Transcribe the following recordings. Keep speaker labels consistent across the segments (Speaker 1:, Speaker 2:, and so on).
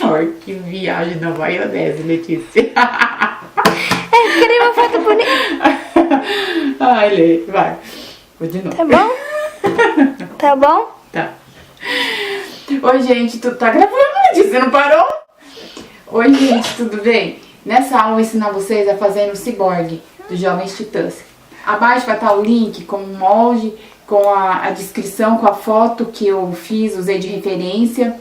Speaker 1: menor. Que viagem na maionese, Letícia.
Speaker 2: Eu queria uma foto bonita.
Speaker 1: Ai, Lê, vai. Vou de novo.
Speaker 2: Tá bom? Tá bom?
Speaker 1: Tá. Oi, gente, tu tá gravando, Letícia, não parou? Oi, gente, tudo bem? Nessa aula eu vou ensinar vocês a fazer no Cyborg, dos Jovens Titãs. Abaixo vai estar o link com o molde, com a descrição, com a foto que eu fiz, usei de referência,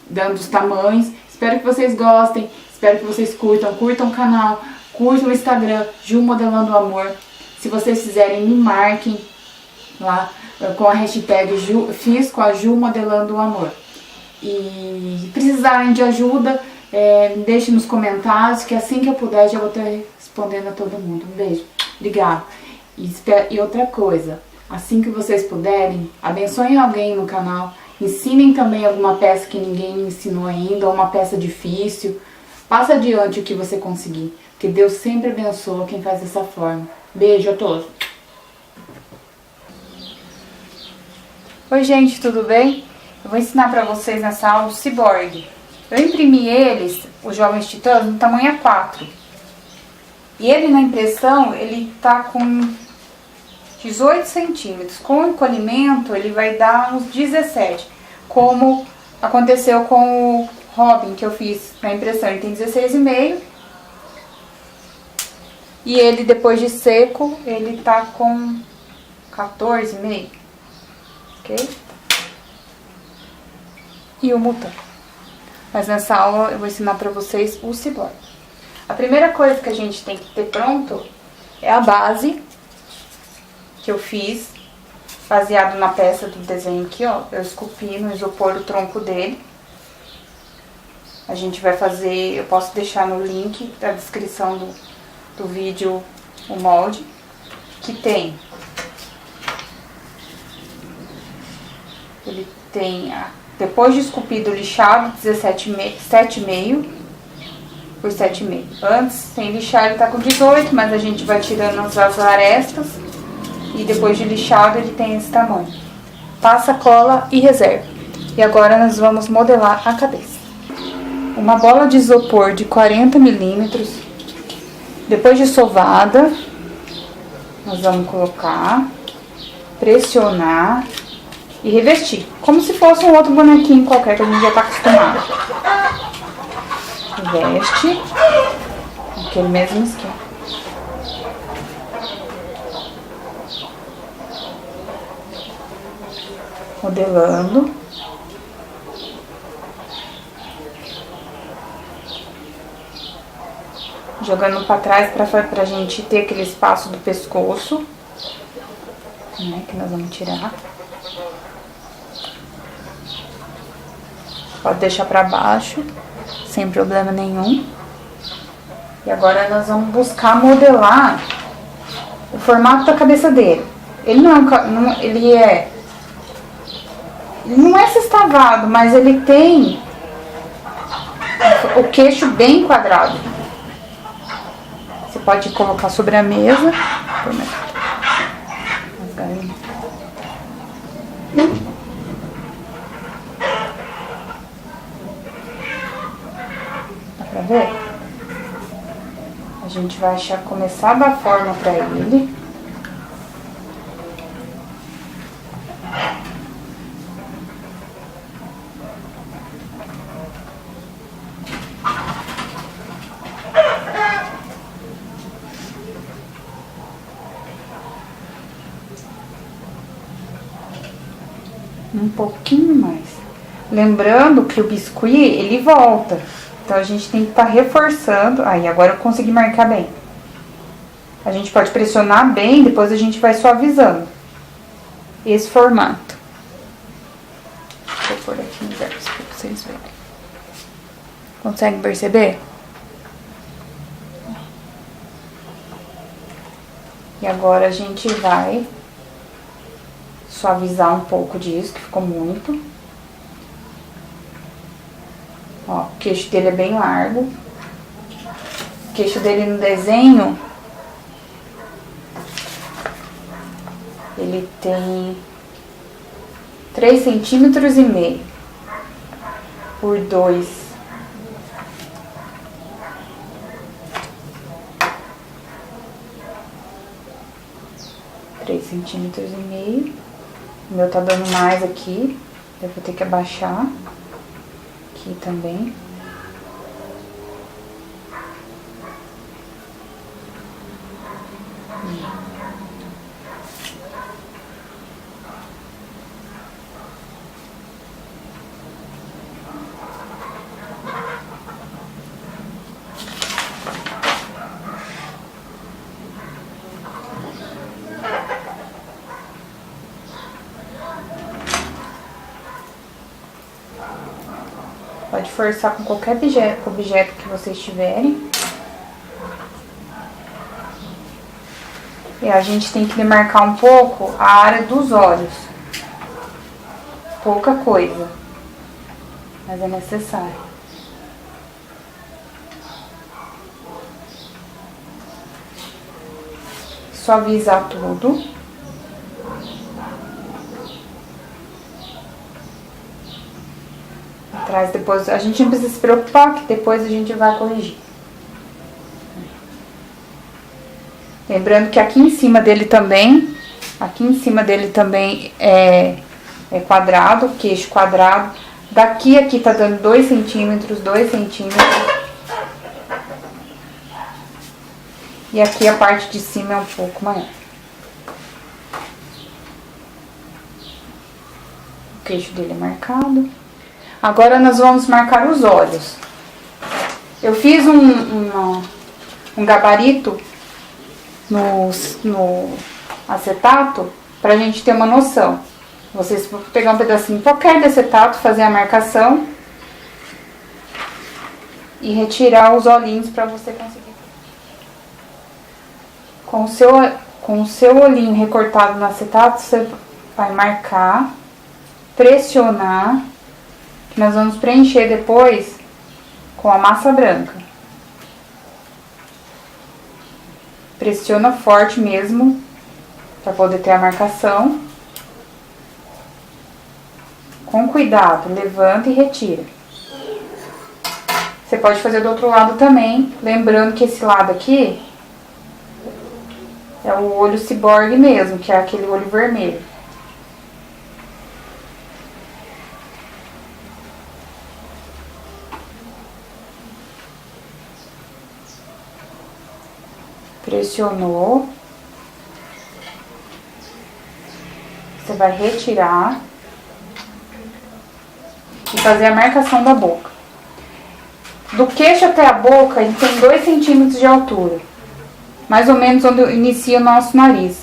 Speaker 1: dando os tamanhos. Espero que vocês gostem, espero que vocês curtam o canal, curtam o Instagram, Ju Modelando o Amor. Se vocês fizerem, me marquem lá com a hashtag fiz com a Ju Modelando o Amor. E precisarem de ajuda, me deixem nos comentários, que assim que eu puder já vou estar respondendo a todo mundo. Um beijo, obrigada. E outra coisa, assim que vocês puderem, abençoem alguém no canal, ensinem também alguma peça que ninguém ensinou ainda, ou uma peça difícil. Passa adiante o que você conseguir, porque Deus sempre abençoa quem faz dessa forma. Beijo a todos. Oi, gente, tudo bem? Eu vou ensinar pra vocês nessa aula o Cyborg. Eu imprimi eles, os Jovens Titãs, no tamanho A4. E ele na impressão, ele tá com 18 centímetros. Com o encolhimento, ele vai dar uns 17. Como aconteceu com o Robin, que eu fiz na impressão. Ele tem 16,5. E ele, depois de seco, ele tá com 14,5. Ok? E o Mutant. Mas nessa aula eu vou ensinar pra vocês o Cyborg. A primeira coisa que a gente tem que ter pronto é a base que eu fiz, baseado na peça do desenho aqui, ó. Eu esculpi no isopor o tronco dele. A gente vai fazer, eu posso deixar no link da descrição do vídeo o molde, que tem. Ele tem, depois de esculpido, lixado, 7,5 por 7,5. Antes, sem lixar, ele tá com 18, mas a gente vai tirando as arestas. E depois de lixado, ele tem esse tamanho. Passa, cola e reserva. E agora nós vamos modelar a cabeça. Uma bola de isopor de 40 milímetros. Depois de sovada, nós vamos colocar, pressionar e revestir. Como se fosse um outro bonequinho qualquer que a gente já tá acostumado. Veste. Aquele mesmo esquema. Modelando. Jogando pra trás pra gente ter aquele espaço do pescoço, né, que nós vamos tirar. Pode deixar pra baixo, sem problema nenhum. E agora nós vamos buscar modelar o formato da cabeça dele. Ele não é sextavado, mas ele tem o queixo bem quadrado. Você pode colocar sobre a mesa. Dá pra ver? A gente vai começar a dar forma pra ele. Um pouquinho mais. Lembrando que o biscuit, ele volta. Então, a gente tem que estar reforçando. Aí, agora eu consegui marcar bem. A gente pode pressionar bem, depois a gente vai suavizando. Esse formato. Vou pôr aqui no verso para vocês verem. Consegue perceber? E agora a gente vai suavizar um pouco disso, que ficou muito. Ó, o queixo dele é bem largo. O queixo dele no desenho, ele tem 3,5 centímetros por 2 3,5 cm. O meu tá dando mais aqui. Eu vou ter que abaixar. Aqui também. Pode forçar com qualquer objeto que vocês tiverem. E a gente tem que demarcar um pouco a área dos olhos. Pouca coisa, mas é necessário. Suavizar tudo. Atrás, depois a gente não precisa se preocupar, que depois a gente vai corrigir. Lembrando que aqui em cima dele também é quadrado, queixo quadrado. Daqui aqui tá dando 2 centímetros, 2 centímetros. E aqui a parte de cima é um pouco maior. O queixo dele é marcado. Agora nós vamos marcar os olhos. Eu fiz um gabarito no acetato pra gente ter uma noção. Vocês vão pegar um pedacinho qualquer de acetato, fazer a marcação e retirar os olhinhos pra você conseguir. Com o seu olhinho recortado no acetato, você vai marcar, pressionar. Nós vamos preencher depois com a massa branca. Pressiona forte mesmo, para poder ter a marcação. Com cuidado, levanta e retira. Você pode fazer do outro lado também, lembrando que esse lado aqui é o olho ciborgue mesmo, que é aquele olho vermelho. Pressionou. Você vai retirar e fazer a marcação da boca. Do queixo até a boca, ele tem 2 centímetros de altura. Mais ou menos onde inicia o nosso nariz.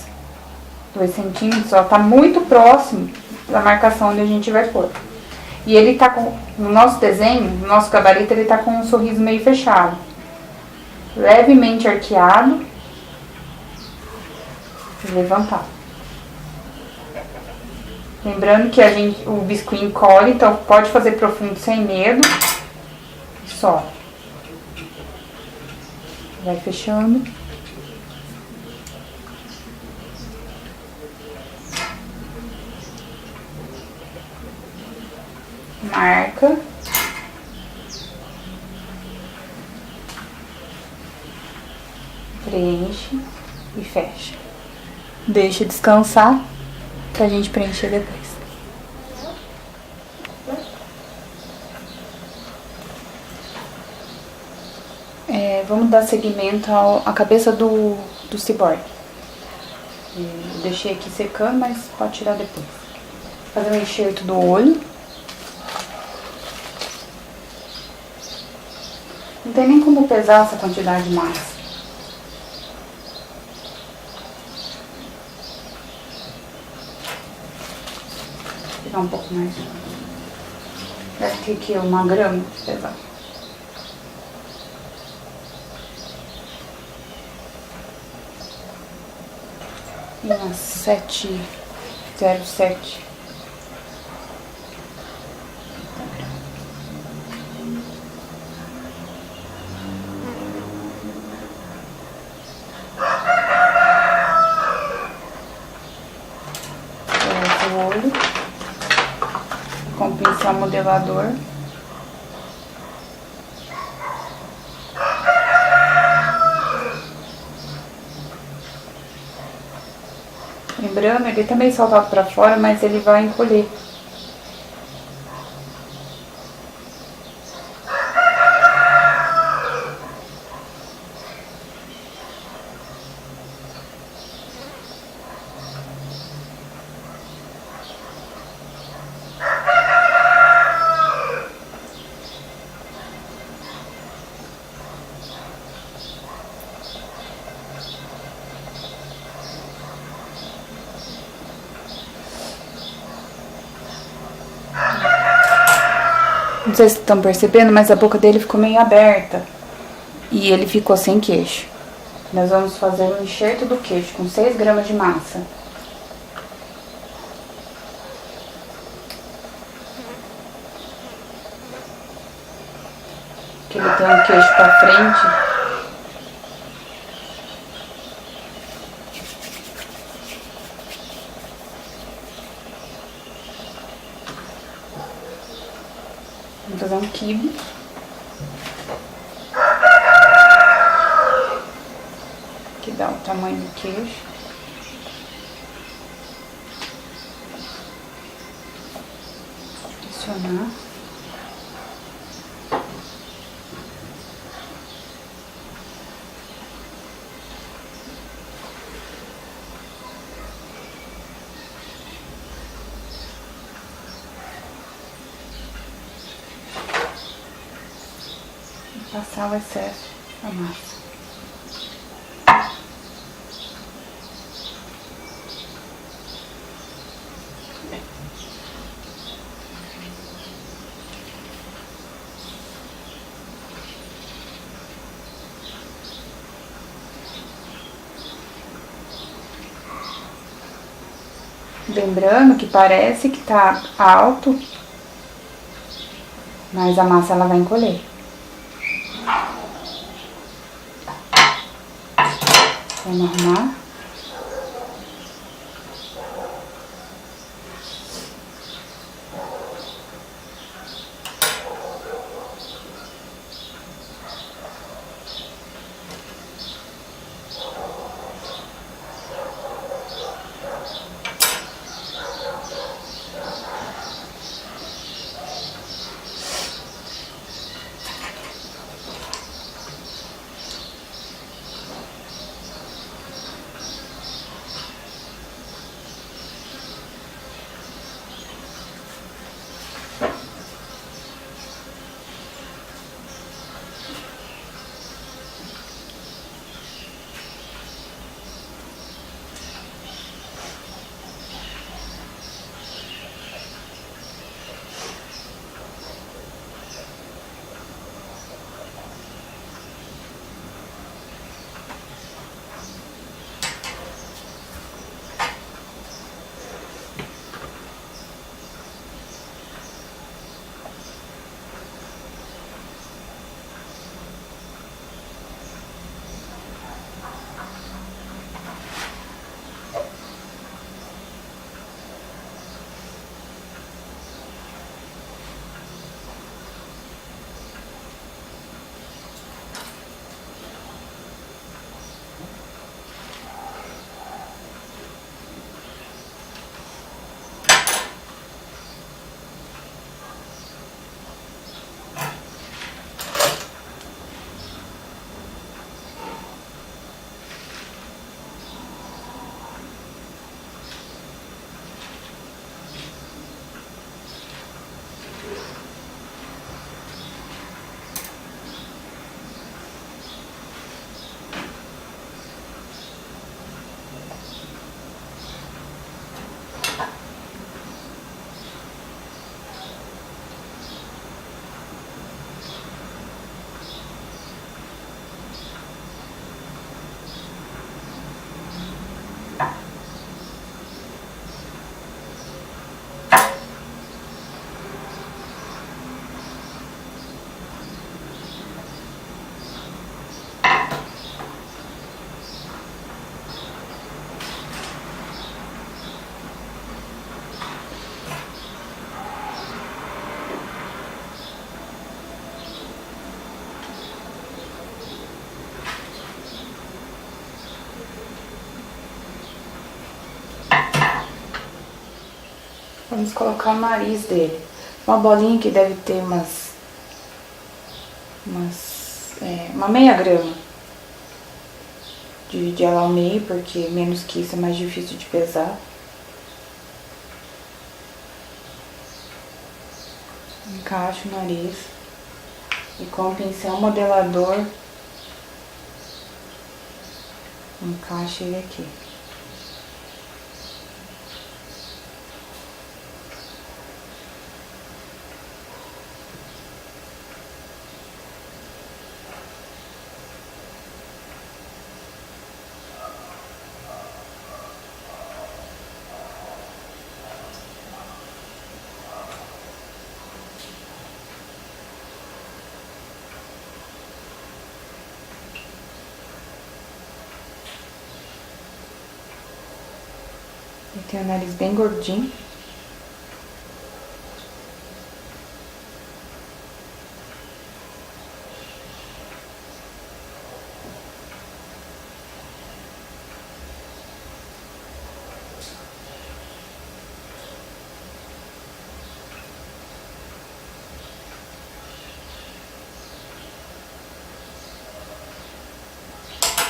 Speaker 1: 2 centímetros, ó, tá muito próximo da marcação onde a gente vai pôr. E ele tá com, no nosso desenho, no nosso gabarito, ele tá com um sorriso meio fechado. Levemente arqueado. Levantar. Lembrando que o biscuit encolhe, então pode fazer profundo sem medo. Só. Vai fechando. Marca. Preenche e fecha. Deixa descansar pra gente preencher depois. Vamos dar seguimento à cabeça do ciborgue. Deixei aqui secando, mas pode tirar depois. Fazer um enxerto do olho. Não tem nem como pesar essa quantidade de massa. Vou pegar um pouco mais. Deve ter aqui 1 grama, pesar. Uma 707. O olho com o pincel modelador. Lembrando, ele tá meio saltado pra fora, mas ele vai encolher. Não sei se estão percebendo, mas a boca dele ficou meio aberta. E ele ficou sem queixo. Nós vamos fazer um enxerto do queixo com 6 gramas de massa. Que ele tem um queixo pra frente. Vamos fazer um quibe. Que dá o tamanho do queixo. Adicionar. Passar o excesso da massa. Lembrando que parece que tá alto, mas a massa ela vai encolher. Vamos arrumar. Vamos colocar o nariz dele. Uma bolinha que deve ter uma meia grama. Dividir ela ao meio, porque menos que isso é mais difícil de pesar. Encaixa o nariz. E com o pincel modelador, encaixa ele aqui. Ele tem o nariz bem gordinho.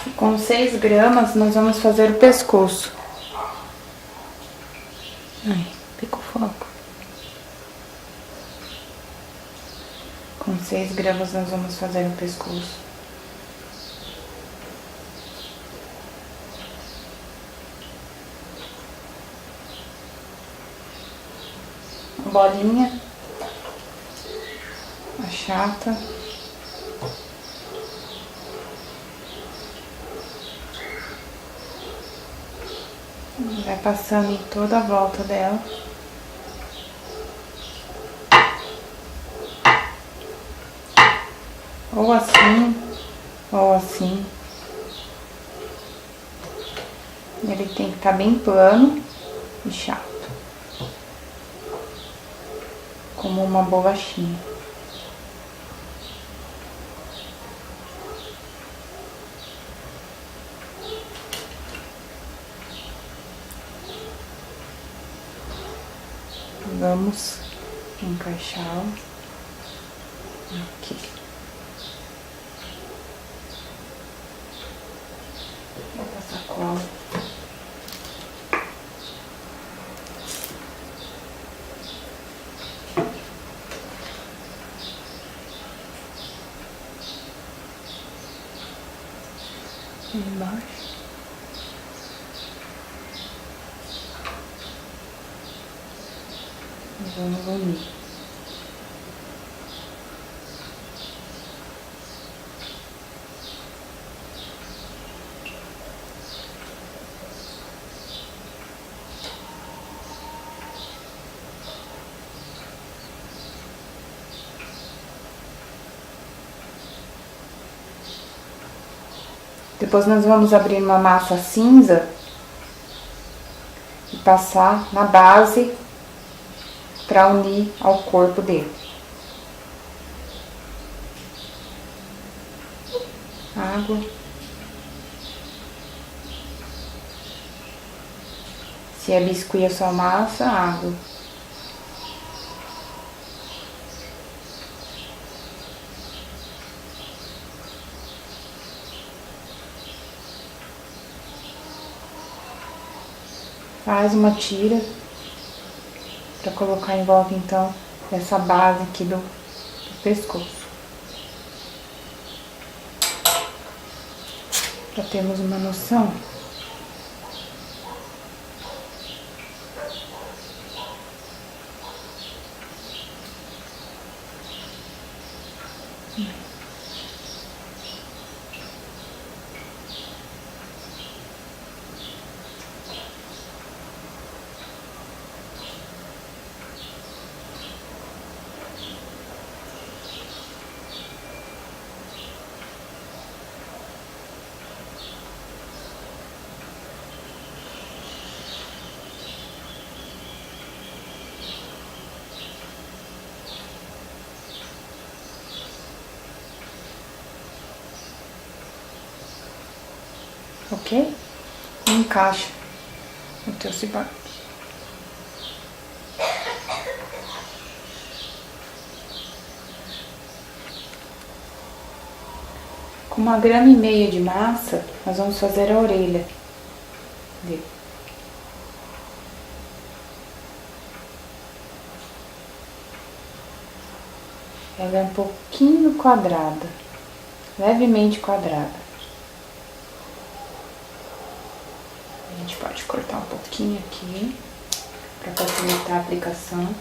Speaker 1: E com 6 gramas nós vamos fazer o pescoço. Ai, pegou fogo. Com 6 gramas nós vamos fazer o pescoço. Bolinha. Achata. Vai passando em toda a volta dela. Ou assim, ou assim. Ele tem que estar bem plano e chato. Como uma bolachinha. Vamos encaixá-lo aqui. Vou passar cola. Embaixo. Vamos unir. Depois nós vamos abrir uma massa cinza e passar na base para unir ao corpo dele. Água. Se é biscuit, é só massa, água. Faz uma tira para colocar em volta, então, dessa base aqui do pescoço. Para termos uma noção. Ok? Encaixa o teu ciborgue. Com 1,5 grama de massa, nós vamos fazer a orelha dele. Ela é um pouquinho quadrada, levemente quadrada. A gente pode cortar um pouquinho aqui, para facilitar a aplicação.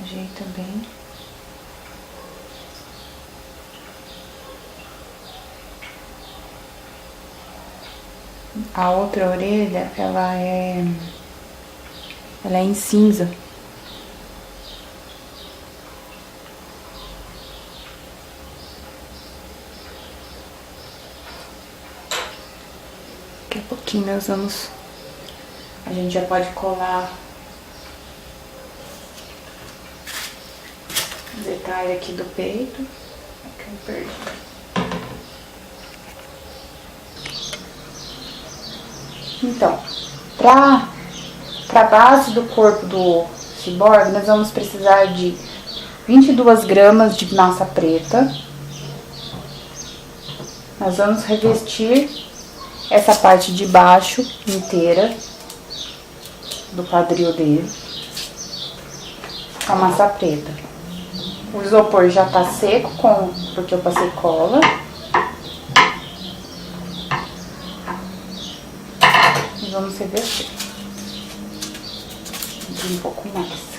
Speaker 1: Ajeita bem. A outra orelha, ela é em cinza. Daqui a pouquinho nós vamos... A gente já pode colar o detalhe aqui do peito. Aqui eu perdi. Então, pra base do corpo do ciborgue, nós vamos precisar de 22 gramas de massa preta. Nós vamos revestir essa parte de baixo inteira do quadril dele com a massa preta. O isopor já tá seco, porque eu passei cola. E vamos revestir. Um pouco mais.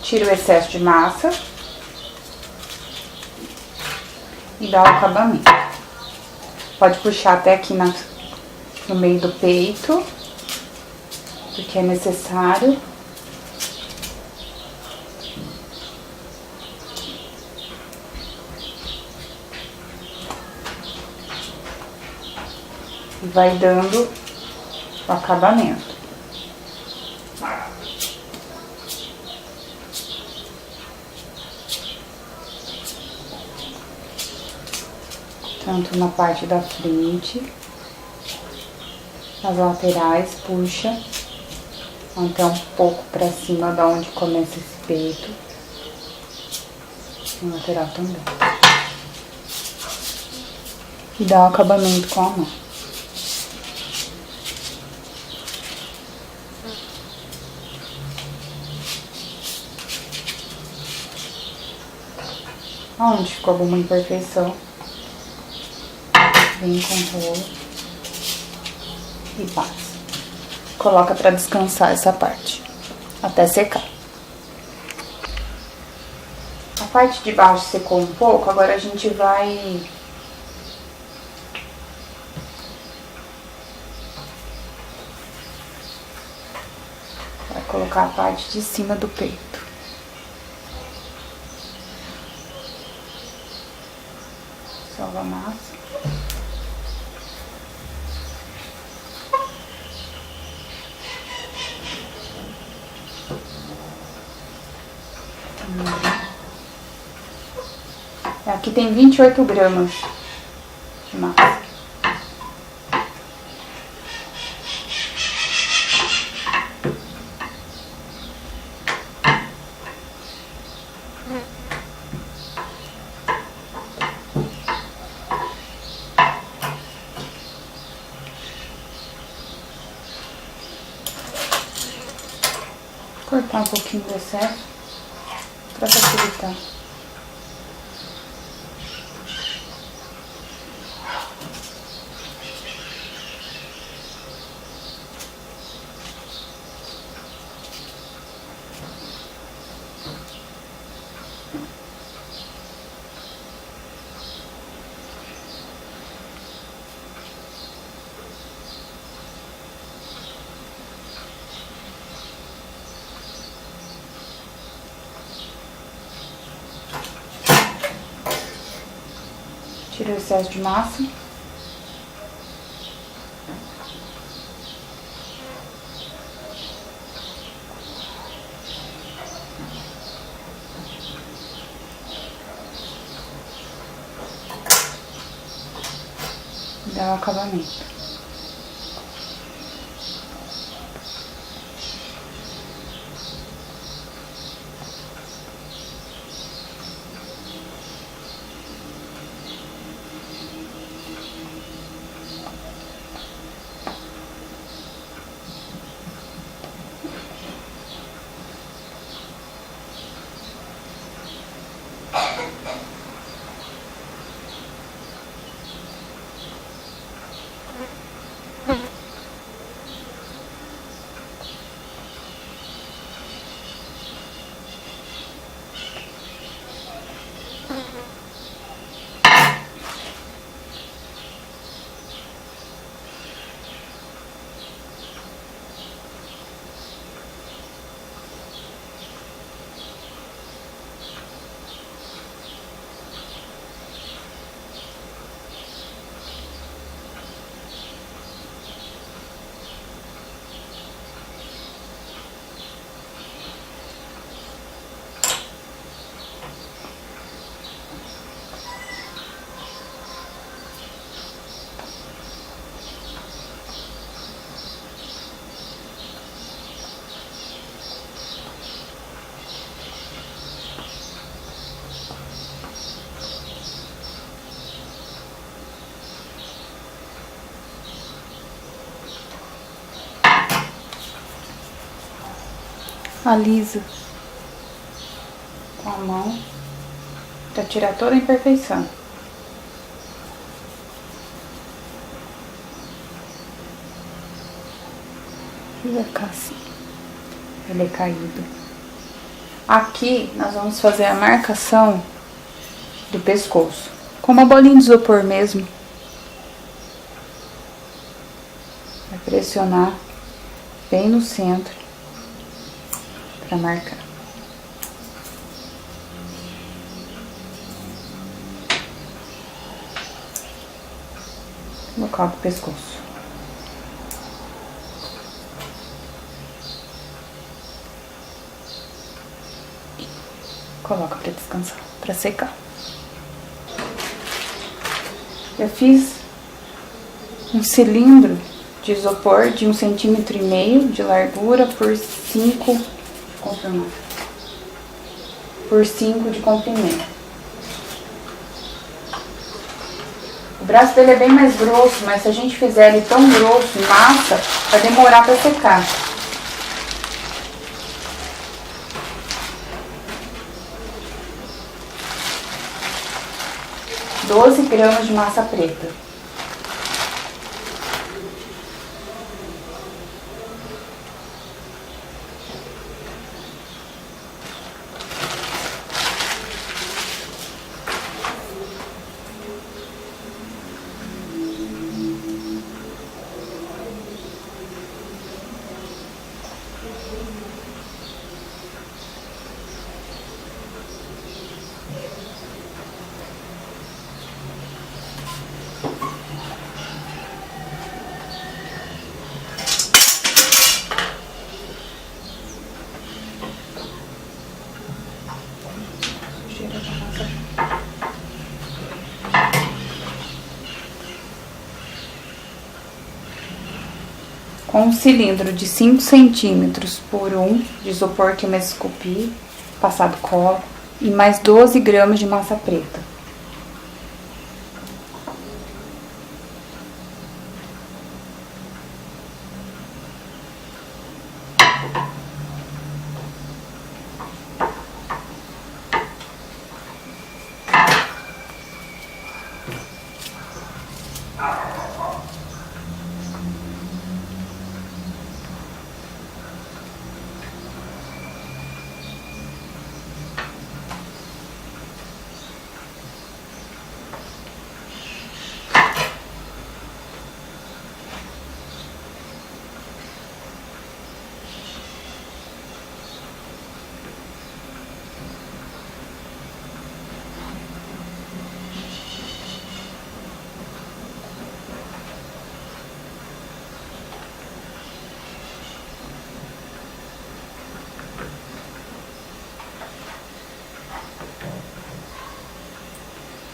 Speaker 1: Tira o excesso de massa e dá o acabamento. Pode puxar até aqui no meio do peito, porque é necessário. E vai dando o acabamento. Tanto na parte da frente, nas laterais, puxa até um pouco pra cima da onde começa esse peito. Na lateral também. E dá o acabamento com a mão. Onde ficou alguma imperfeição, vem com o rolo e passa. Coloca pra descansar essa parte, até secar. A parte de baixo secou um pouco, agora a gente vai colocar a parte de cima do peito. Salva a massa. Aqui tem 28 gramas de massa. Cortar um pouquinho do excesso pra facilitar. Tira o excesso de massa. Dá o acabamento. Alisa com a mão para tirar toda a imperfeição. E vai ficar assim. Ele é caído. Aqui nós vamos fazer a marcação do pescoço. Com uma bolinha de isopor mesmo. Vai pressionar bem no centro para marcar. Local do pescoço. Coloca para descansar, para secar. Eu fiz um cilindro de isopor de 1,5 cm de largura por 5 por 5 de comprimento. O braço dele é bem mais grosso, mas se a gente fizer ele tão grosso em massa, vai demorar para secar. Doze gramas de massa preta. Com um cilindro de 5 centímetros por 1 de isopor que eu mesmo esculpi, passado cola, e mais 12 gramas de massa preta.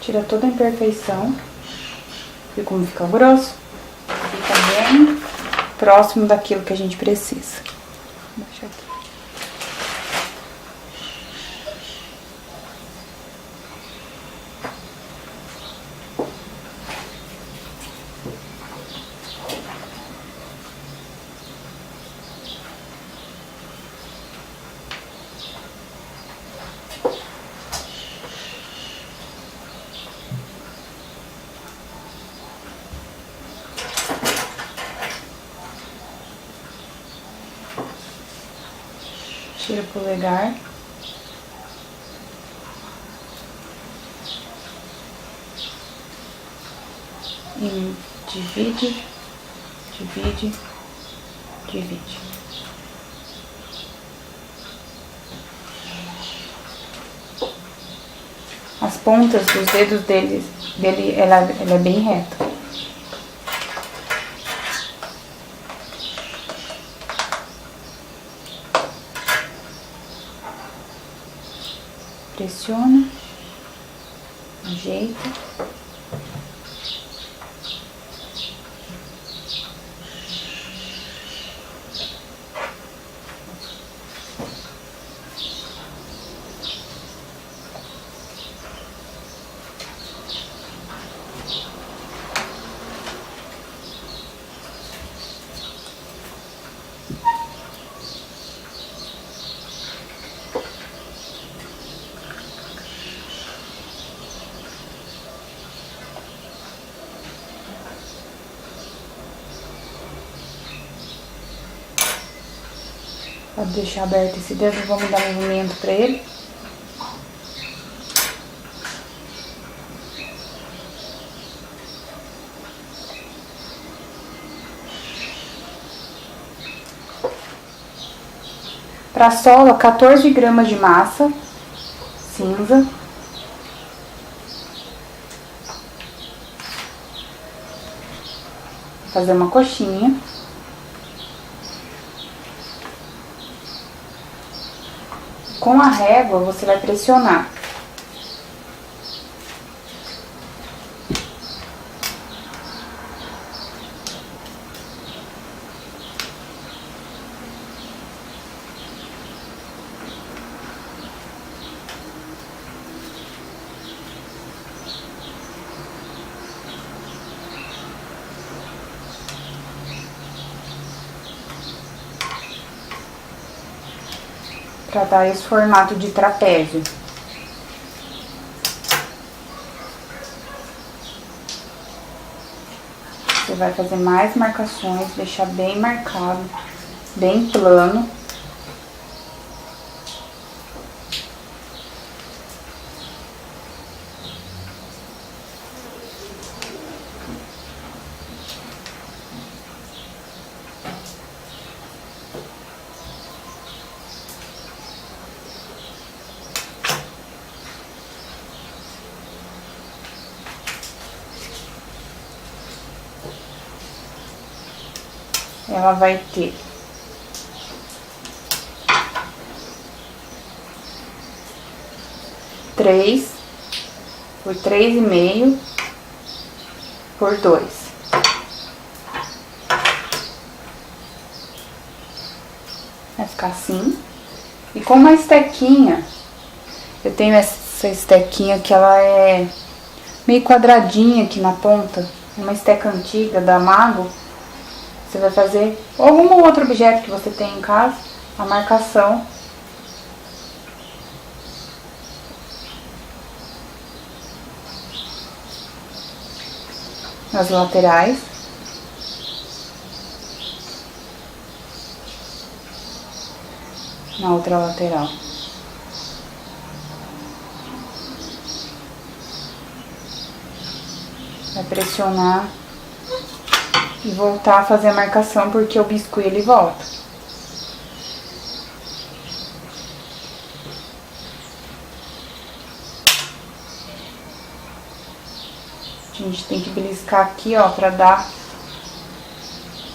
Speaker 1: Tira toda a imperfeição. Viu como fica grosso? Fica bem próximo daquilo que a gente precisa. Vou deixar aqui. Tira o polegar. E divide, divide, divide. As pontas dos dedos dele ela é bem reta. Pressiona, ajeita. Pode deixar aberto esse dedo, vamos dar movimento pra ele. Pra sola, 14 gramas de massa cinza. Vou fazer uma coxinha. Com a régua, você vai pressionar. Para dar esse formato de trapézio. Você vai fazer mais marcações, deixar bem marcado, bem plano. Ela vai ter 3 por 3,5 por 2. Vai ficar assim. E com uma estequinha, eu tenho essa estequinha que ela é meio quadradinha aqui na ponta, uma esteca antiga da Mago. Você vai fazer algum outro objeto que você tem em casa, a marcação. Nas laterais. Na outra lateral. Vai pressionar e voltar a fazer a marcação, porque o biscuit ele volta. A gente tem que beliscar aqui, ó, pra dar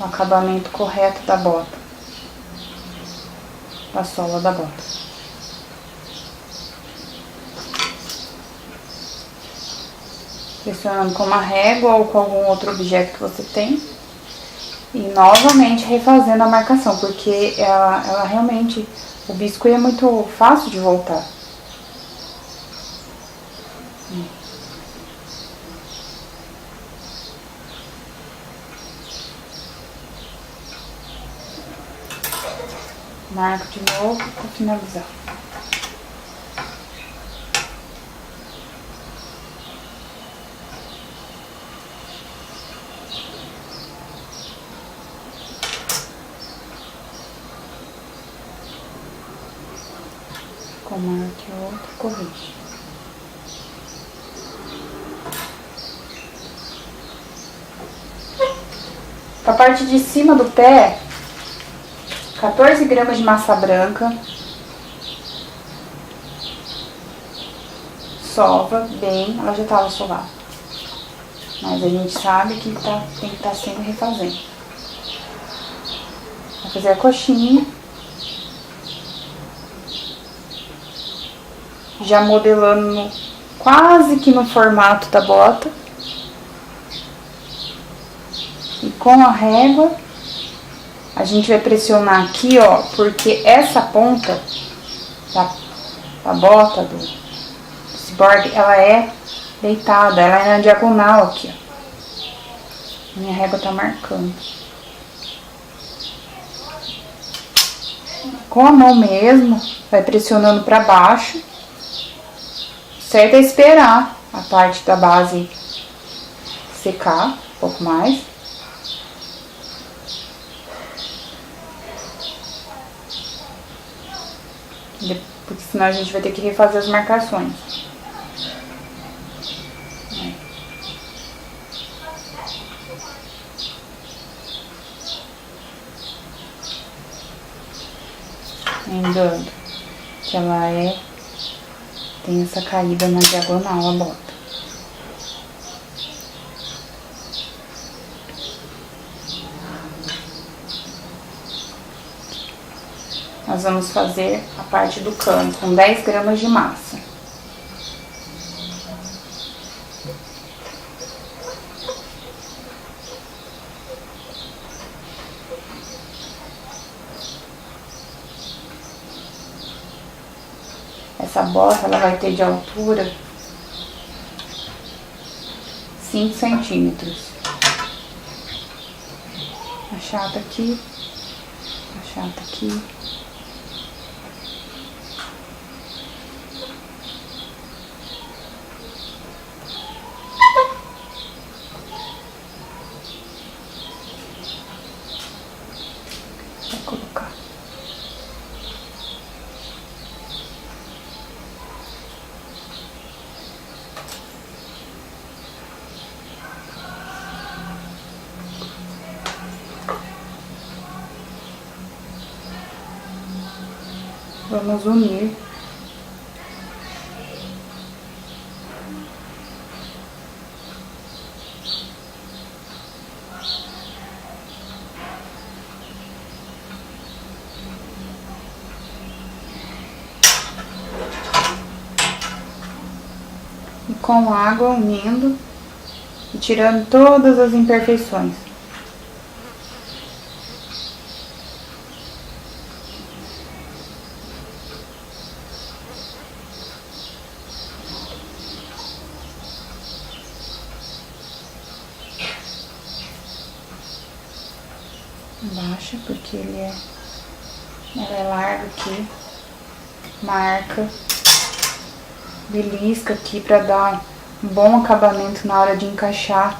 Speaker 1: o acabamento correto da bota, da sola da bota. pressionando com uma régua ou com algum outro objeto que você tem. E novamente refazendo a marcação, porque ela realmente, o biscuit é muito fácil de voltar. Marco de novo para finalizar. Marque outro, corrige. A parte de cima do pé, 14 gramas de massa branca. Sova bem, ela já estava sovada. Mas a gente sabe que tem que estar sempre refazendo. Vai fazer a coxinha. Já modelando quase que no formato da bota. E com a régua, a gente vai pressionar aqui, ó, porque essa ponta da bota, do ciborgue, ela é deitada, ela é na diagonal aqui, ó. Minha régua tá marcando. Com a mão mesmo, vai pressionando pra baixo. Certo é esperar a parte da base secar um pouco mais. Porque senão a gente vai ter que refazer as marcações. Lembrando que ela tem essa caída na diagonal, a bota. Nós vamos fazer a parte do cano com 10 gramas de massa. Essa bota, ela vai ter de altura 5 centímetros. Achata aqui, achata aqui. Vou colocar. Vamos unir. E com água unindo e tirando todas as imperfeições. Baixa, porque ela é larga aqui, marca, belisca aqui pra dar um bom acabamento na hora de encaixar.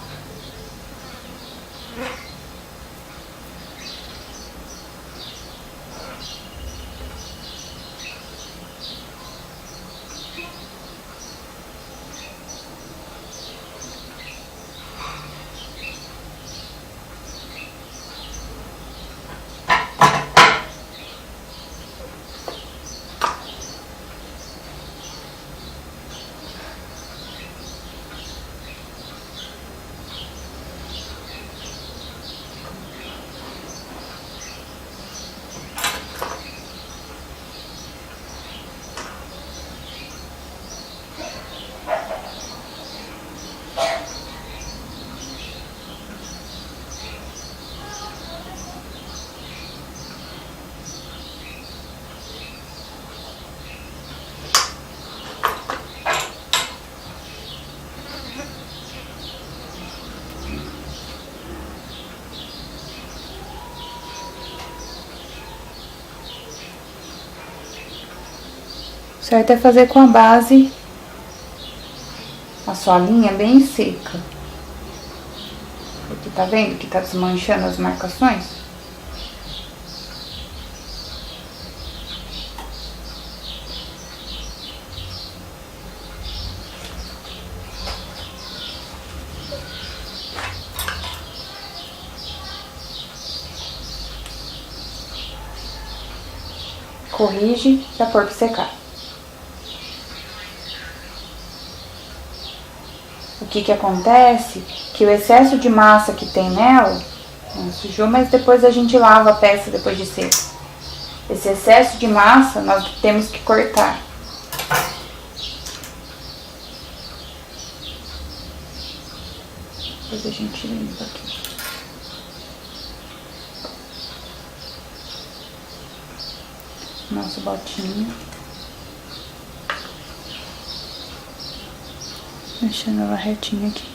Speaker 1: certo é fazer com a base, a solinha bem seca. Aqui tá vendo que tá desmanchando as marcações? Corrige pra pôr pra secar. O que acontece? Que o excesso de massa que tem nela, sujou, mas depois a gente lava a peça depois de seca. Esse excesso de massa nós temos que cortar. Depois a gente limpa aqui. Nosso botinho. Deixando ela retinha aqui.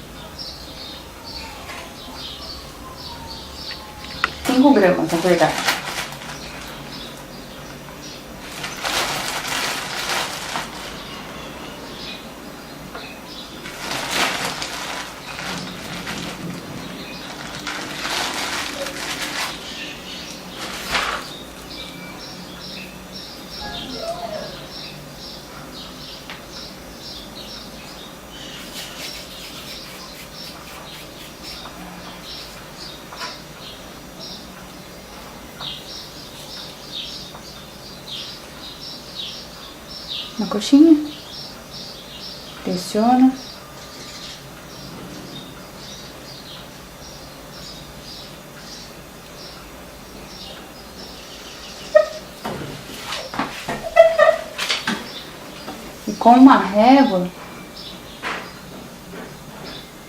Speaker 1: 5 gramas, na verdade. Na coxinha, pressiona. E com uma régua,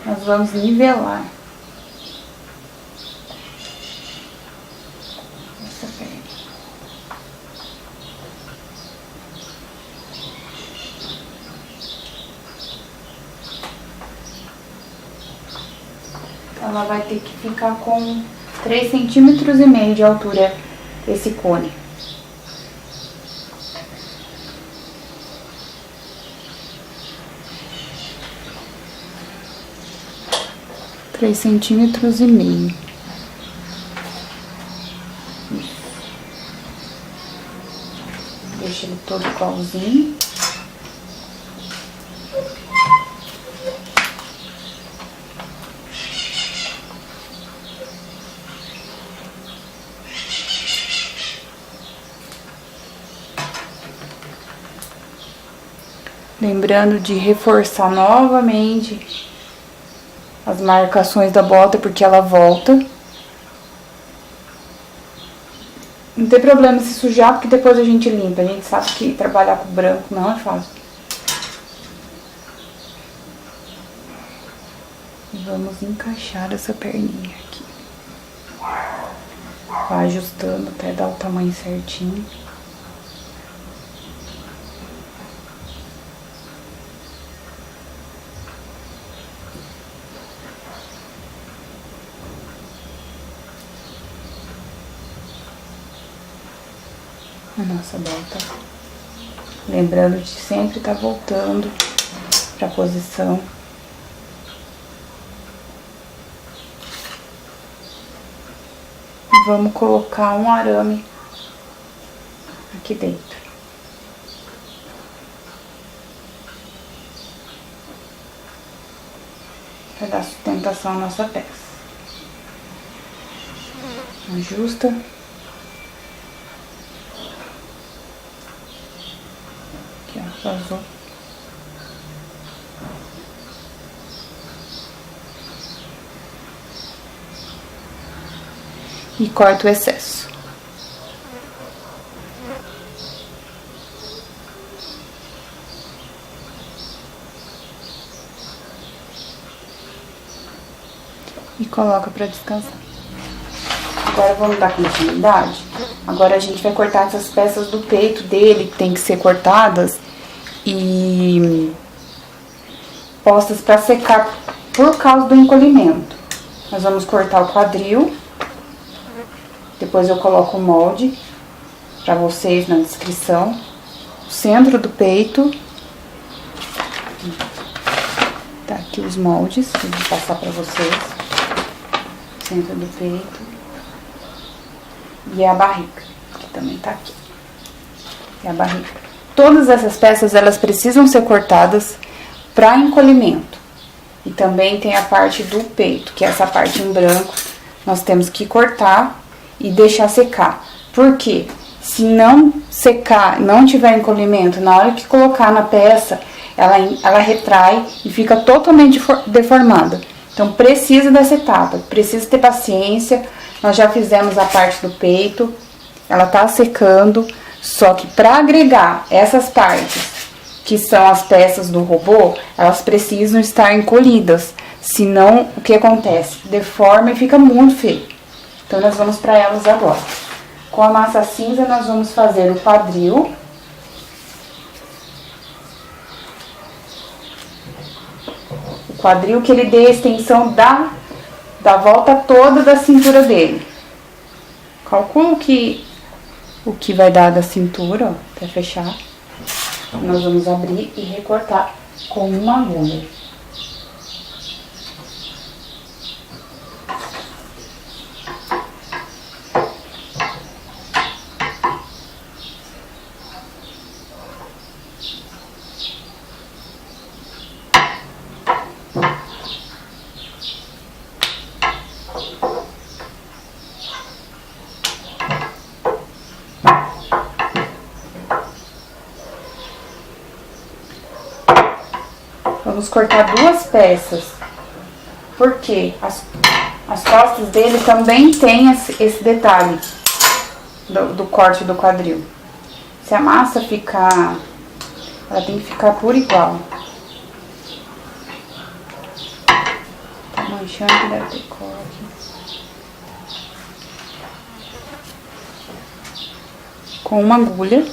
Speaker 1: nós vamos nivelar essa perna. Ela vai ter que ficar com 3,5 cm de altura, esse cone. Três centímetros e meio. Isso. Deixa ele todo igualzinho. Lembrando de reforçar novamente as marcações da bota, porque ela volta. Não tem problema se sujar, porque depois a gente limpa. A gente sabe que trabalhar com branco não é fácil. E vamos encaixar essa perninha aqui. Vai ajustando até dar o tamanho certinho. A nossa bota. Lembrando de sempre estar voltando para a posição. E vamos colocar um arame aqui dentro. Para dar sustentação à nossa peça. Ajusta. Aqui, ó, vazou. E corta o excesso. E coloca pra descansar. Agora vamos dar continuidade. Agora a gente vai cortar essas peças do peito dele, que tem que ser cortadas e postas pra secar por causa do encolhimento. Nós vamos cortar o quadril. Depois eu coloco o molde pra vocês na descrição. centro do peito. Tá aqui os moldes, que eu vou passar pra vocês. Centro do peito. E a barriga, que também tá aqui. E a barriga. Todas essas peças, elas precisam ser cortadas para encolhimento. E também tem a parte do peito, que é essa parte em branco. Nós temos que cortar e deixar secar. Por quê? Se não secar, não tiver encolhimento, na hora que colocar na peça, ela retrai e fica totalmente deformada. Então, precisa dessa etapa, precisa ter paciência. Nós já fizemos a parte do peito, ela tá secando, só que para agregar essas partes, que são as peças do robô, elas precisam estar encolhidas. Senão, o que acontece? Deforma e fica muito feio. Então, nós vamos para elas agora. Com a massa cinza, nós vamos fazer o quadril. O quadril que ele dê a extensão da volta toda da cintura dele. Calculo que o que vai dar da cintura, ó, pra fechar. Nós vamos abrir e recortar com uma agulha. Vamos cortar duas peças, porque as costas dele também tem esse detalhe do corte do quadril. Se a massa ficar, ela tem que ficar por igual. Tá manchando, que deve ter corte. Com uma agulha.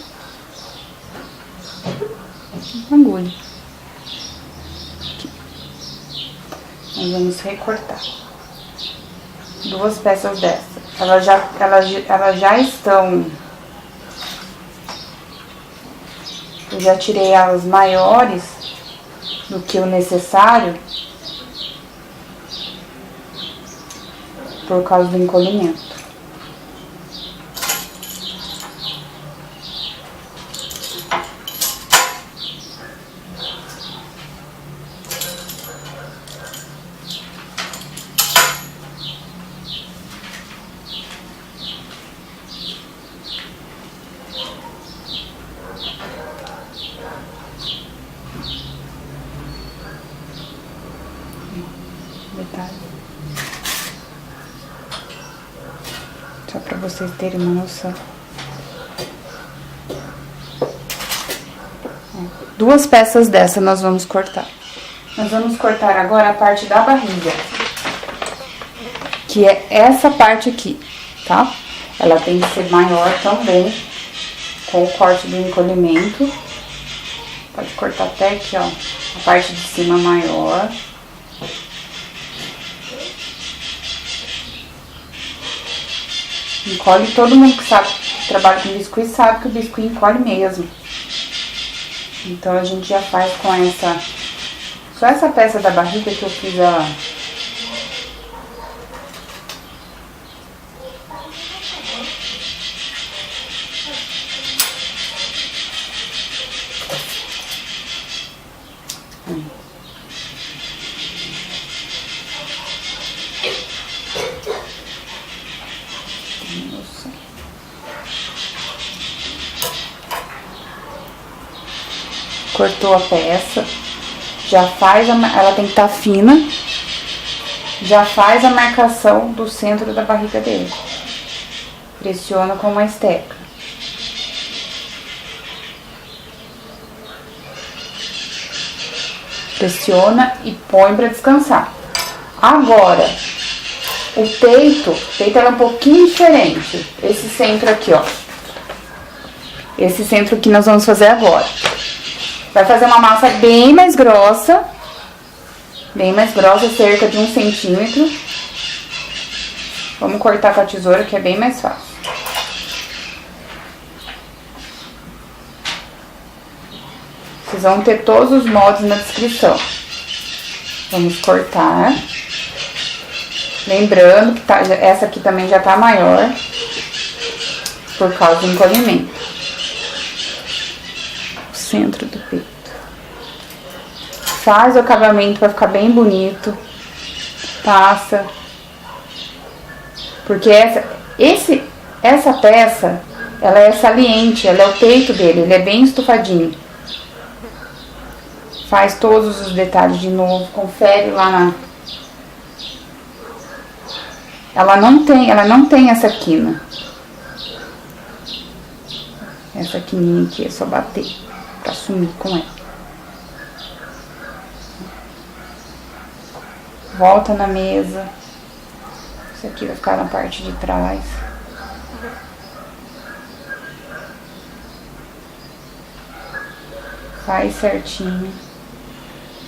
Speaker 1: Nós vamos recortar duas peças dessas. Elas já estão... Eu já tirei elas maiores do que o necessário por causa do encolhimento. Detalhe. Só pra vocês terem uma noção. Duas peças dessa nós vamos cortar. Nós vamos cortar agora a parte da barriga, que é essa parte aqui, tá? Ela tem que ser maior também, com o corte do encolhimento. Pode cortar até aqui, ó, a parte de cima maior. Encolhe, todo mundo que sabe, que trabalha com biscuit, sabe que o biscuit encolhe mesmo. Então, a gente já faz com essa... Só essa peça da barriga que eu fiz a... Cortou a peça, já faz ela tem que estar fina, já faz a marcação do centro da barriga dele. Pressiona com uma esteca. Pressiona e põe para descansar. Agora, o peito ela é um pouquinho diferente. Esse centro aqui, ó. Esse centro que nós vamos fazer agora. Vai fazer uma massa bem mais grossa, cerca de 1 centímetro. Vamos cortar com a tesoura, que é bem mais fácil. Vocês vão ter todos os moldes na descrição. Vamos cortar. Lembrando que essa aqui também já tá maior, por causa do encolhimento. O centro do peito. Faz o acabamento pra ficar bem bonito. Passa. Porque essa peça, ela é saliente, ela é o peito dele, ele é bem estufadinho. Faz todos os detalhes de novo, confere lá na... Ela não tem essa quina. Essa quininha aqui é só bater pra sumir com ela. Volta na mesa. Isso aqui vai ficar na parte de trás. Faz certinho.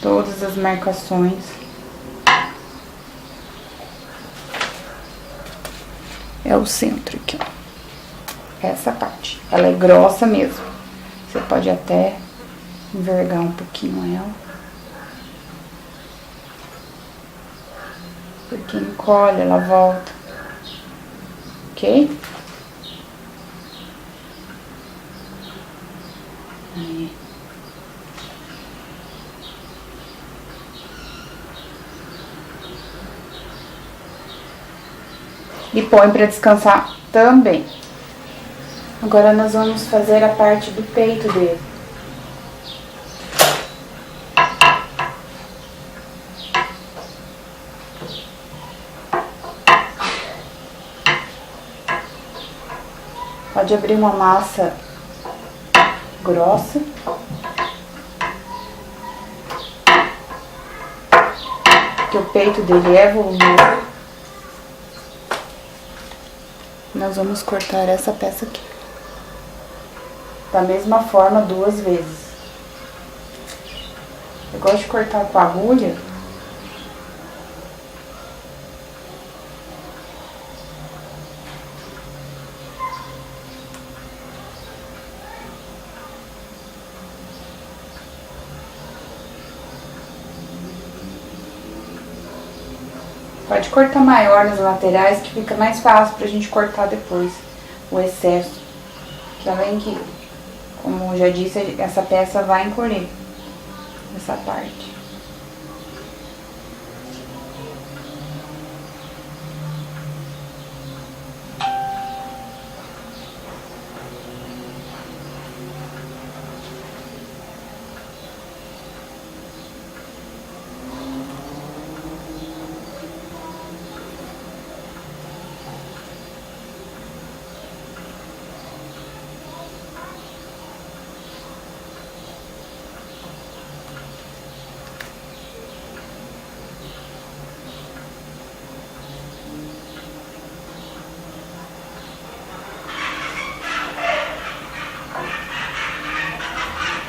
Speaker 1: Todas as marcações. É o centro aqui, ó. Essa parte. Ela é grossa mesmo. Você pode até envergar um pouquinho ela. Porque encolhe, ela volta. Ok? Aí. E põe pra descansar também. Agora nós vamos fazer a parte do peito dele. Pode abrir uma massa grossa. Porque o peito dele é volumoso. Nós vamos cortar essa peça aqui. Da mesma forma, 2 vezes. Eu gosto de cortar com a agulha. Pode cortar maior nas laterais, que fica mais fácil pra gente cortar depois o excesso. Que além que, como eu já disse, essa peça vai encolher, essa parte.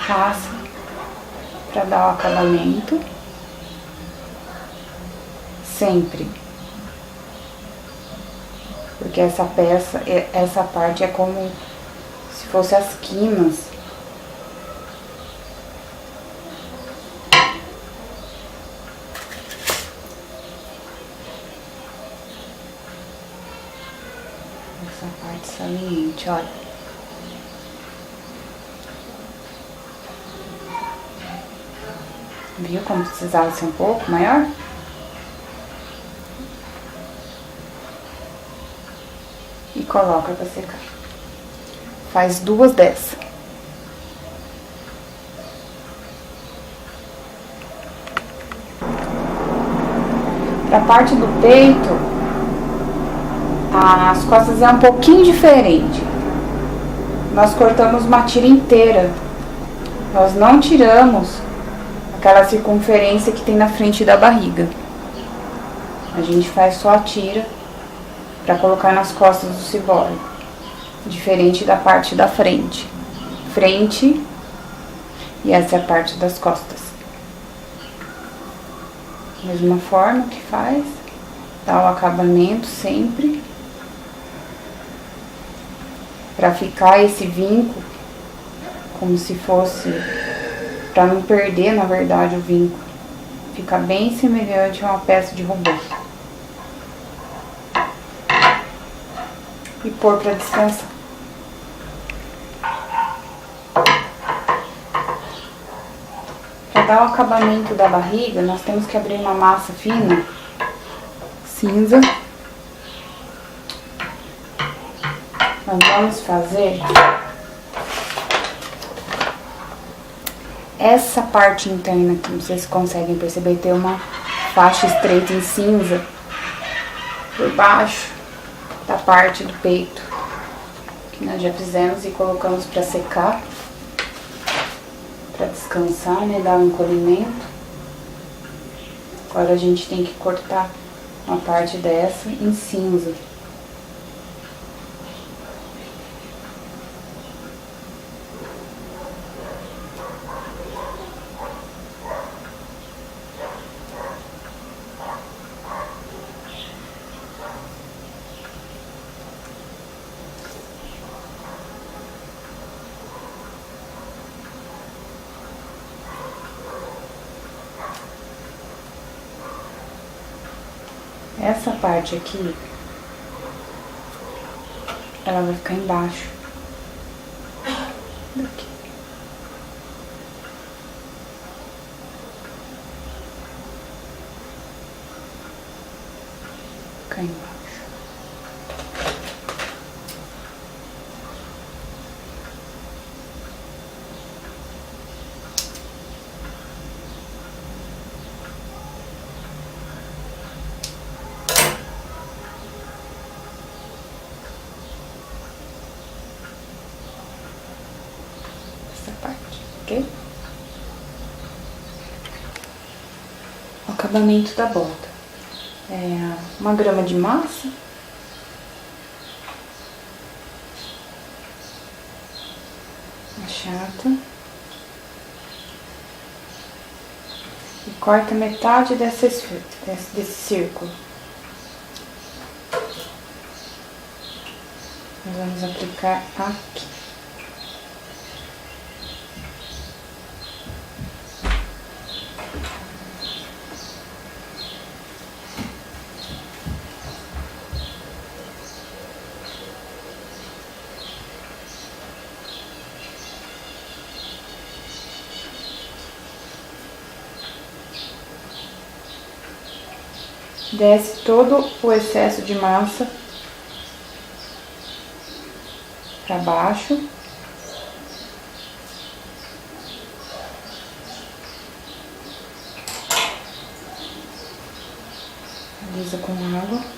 Speaker 1: Passa para dar o acabamento, sempre, porque essa peça, essa parte é como se fosse as quinas. Essa parte saliente, olha. Viu como precisava ser um pouco maior? E coloca pra secar. Faz 2 dessas. Pra parte do peito, as costas é um pouquinho diferente. Nós cortamos uma tira inteira. Nós não tiramos aquela circunferência que tem na frente da barriga. A gente faz só a tira para colocar nas costas do ciborgue. Diferente da parte da frente. Frente, e essa é a parte das costas. Mesma forma que faz, dá o acabamento sempre. Para ficar esse vinco como se fosse Pra não perder, na verdade, o vinco. Fica bem semelhante a uma peça de robô. E pôr pra descansar. Para dar o acabamento da barriga, nós temos que abrir uma massa fina, cinza. Nós vamos fazer essa parte interna aqui, vocês conseguem perceber, tem uma faixa estreita em cinza por baixo da parte do peito, que nós já fizemos e colocamos para secar. Para descansar, né, dar um encolhimento. Agora a gente tem que cortar uma parte dessa em cinza. Essa parte aqui, ela vai ficar embaixo daqui. Ficar embaixo. Parte, ok? O acabamento da bota é 1 grama de massa, achata e corta metade desse círculo. Nós vamos aplicar aqui. Desce todo o excesso de massa para baixo. Alisa com água.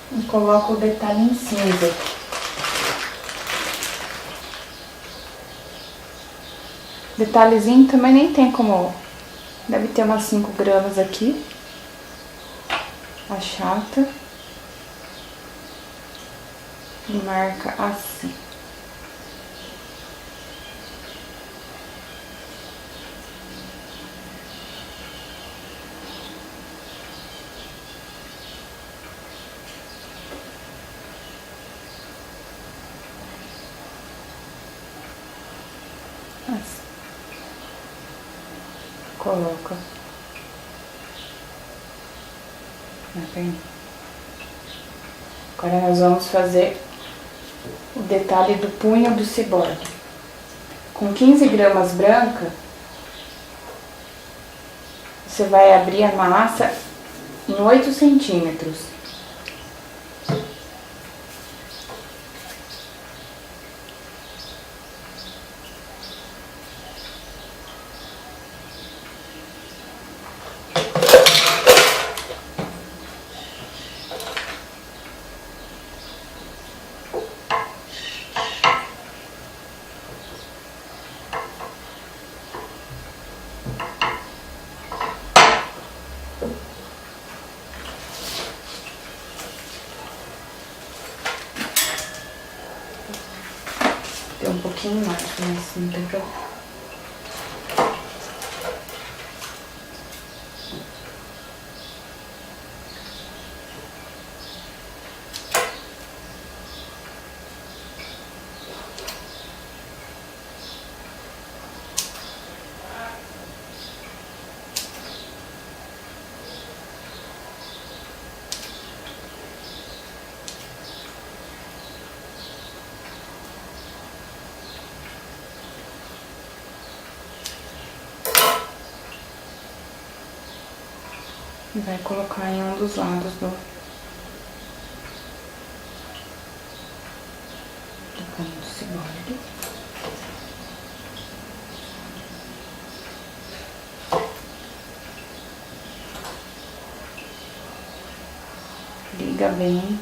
Speaker 1: E coloco o detalhe em cinza. Detalhezinho também nem tem como... Deve ter umas 5 gramas aqui. Achata. E marca assim. Assim. Coloca na perna. Agora nós vamos fazer o detalhe do punho do ciborgue. Com 15 gramas branca, você vai abrir a massa em 8 centímetros. Tem um pouquinho mais, mas não tem problema. E vai colocar em um dos lados do pano do ciborgue. Liga bem.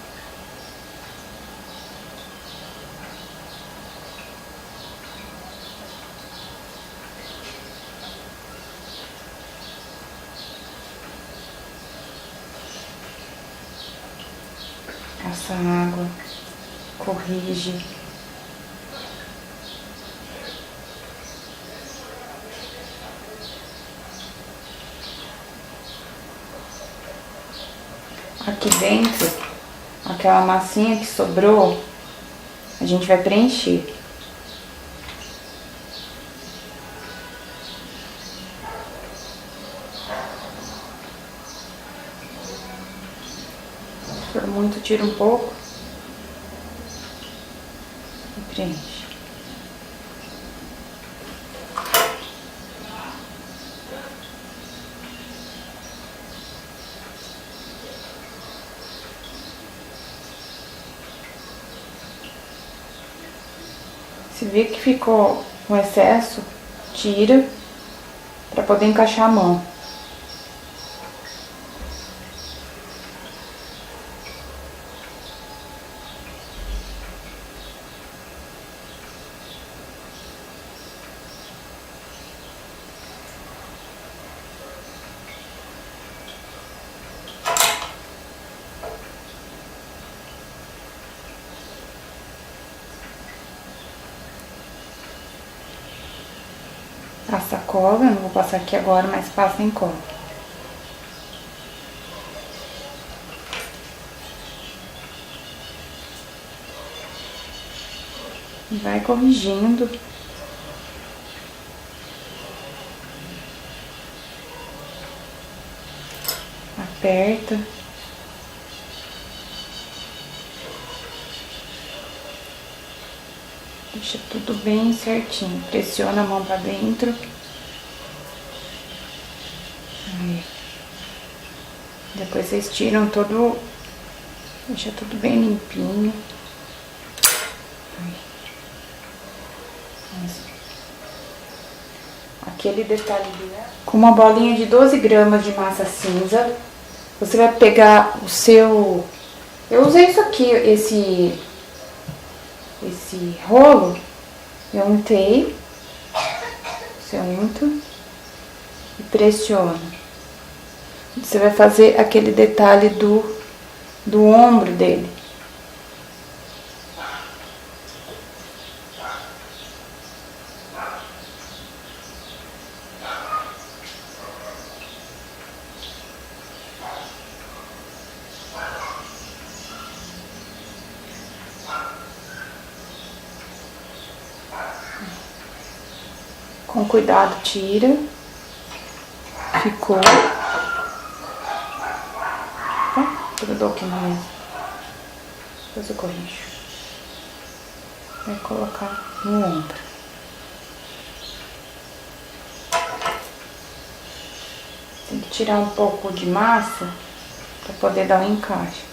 Speaker 1: Essa água corrige aqui dentro, aquela massinha que sobrou, a gente vai preencher. Se for muito, tira um pouco e preenche. Se vê que ficou com excesso, tira para poder encaixar a mão. Passa cola, não vou passar aqui agora, mas passa em cola. E vai corrigindo. Aperta. Deixa tudo bem certinho. Pressiona a mão pra dentro. Aí. Depois vocês tiram todo... Deixa tudo bem limpinho. Aí. Aquele detalhe com uma bolinha de 12 gramas de massa cinza. Você vai pegar o seu... Eu usei isso aqui, esse rolo, eu untei, você unta e pressiona. Você vai fazer aquele detalhe do ombro dele. Com cuidado, tira. Ficou. Tá? Grudou aqui no mesmo. Depois eu corrijo. Vai colocar no ombro. Tem que tirar um pouco de massa para poder dar um encaixe.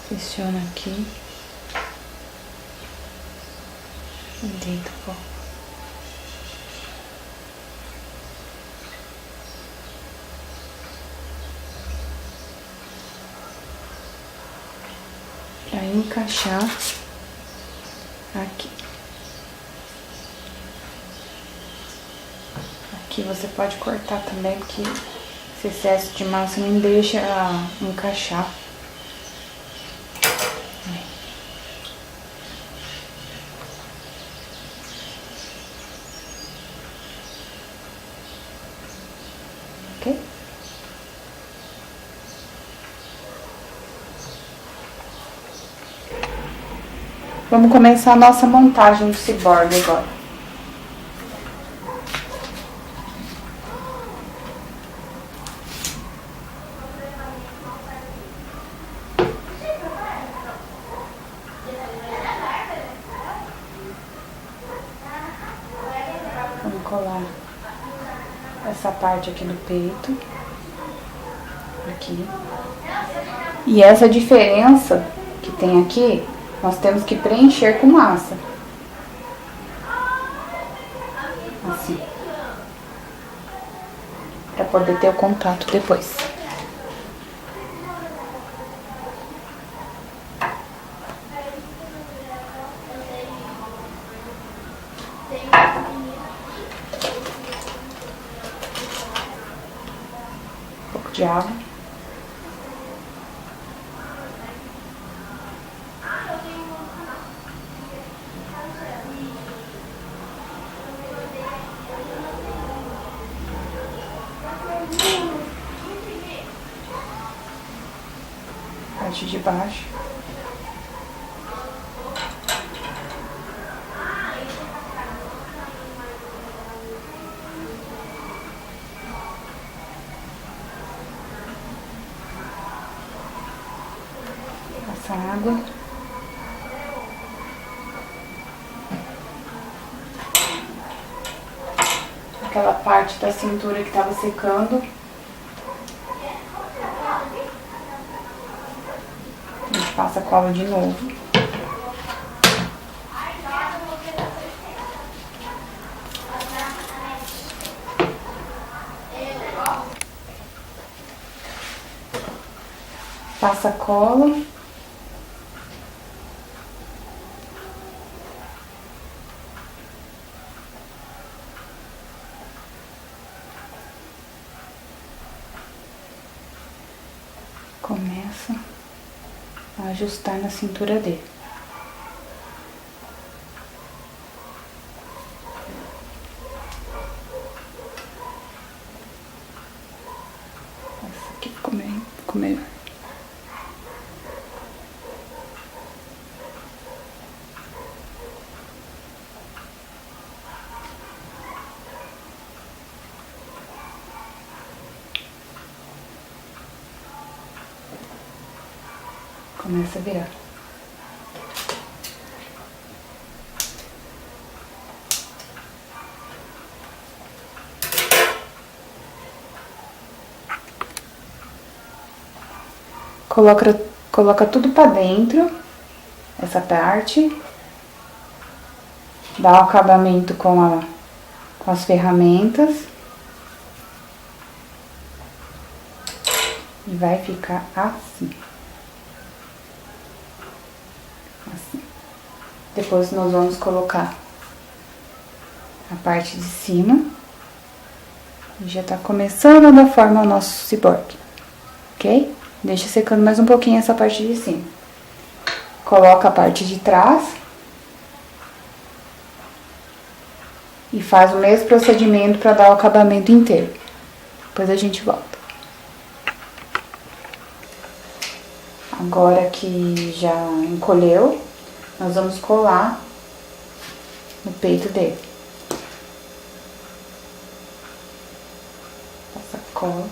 Speaker 1: Pressiona aqui e deita um pouco. Para encaixar aqui. Aqui você pode cortar também, porque esse excesso de massa não deixa encaixar. Ok? Vamos começar a nossa montagem do ciborgue agora. Vamos colar essa parte aqui no peito. Aqui. E essa diferença que tem aqui, nós temos que preencher com massa. Assim. Pra poder ter o contato depois. Um pouco de água. Parte de baixo. Passa água. Aquela parte da cintura que tava secando. A gente passa a cola de novo. Passa a cola. Começa a ajustar na cintura dele. Essa aqui ficou melhor. Começa a virar. Coloca tudo pra dentro, essa parte. Dá o acabamento com as ferramentas. E vai ficar assim. Assim. Depois nós vamos colocar a parte de cima. E já tá começando a dar forma ao nosso ciborgue, ok? Deixa secando mais um pouquinho essa parte de cima. Coloca a parte de trás. E faz o mesmo procedimento para dar o acabamento inteiro. Depois a gente volta. Agora que já encolheu, nós vamos colar no peito dele. Passa cola.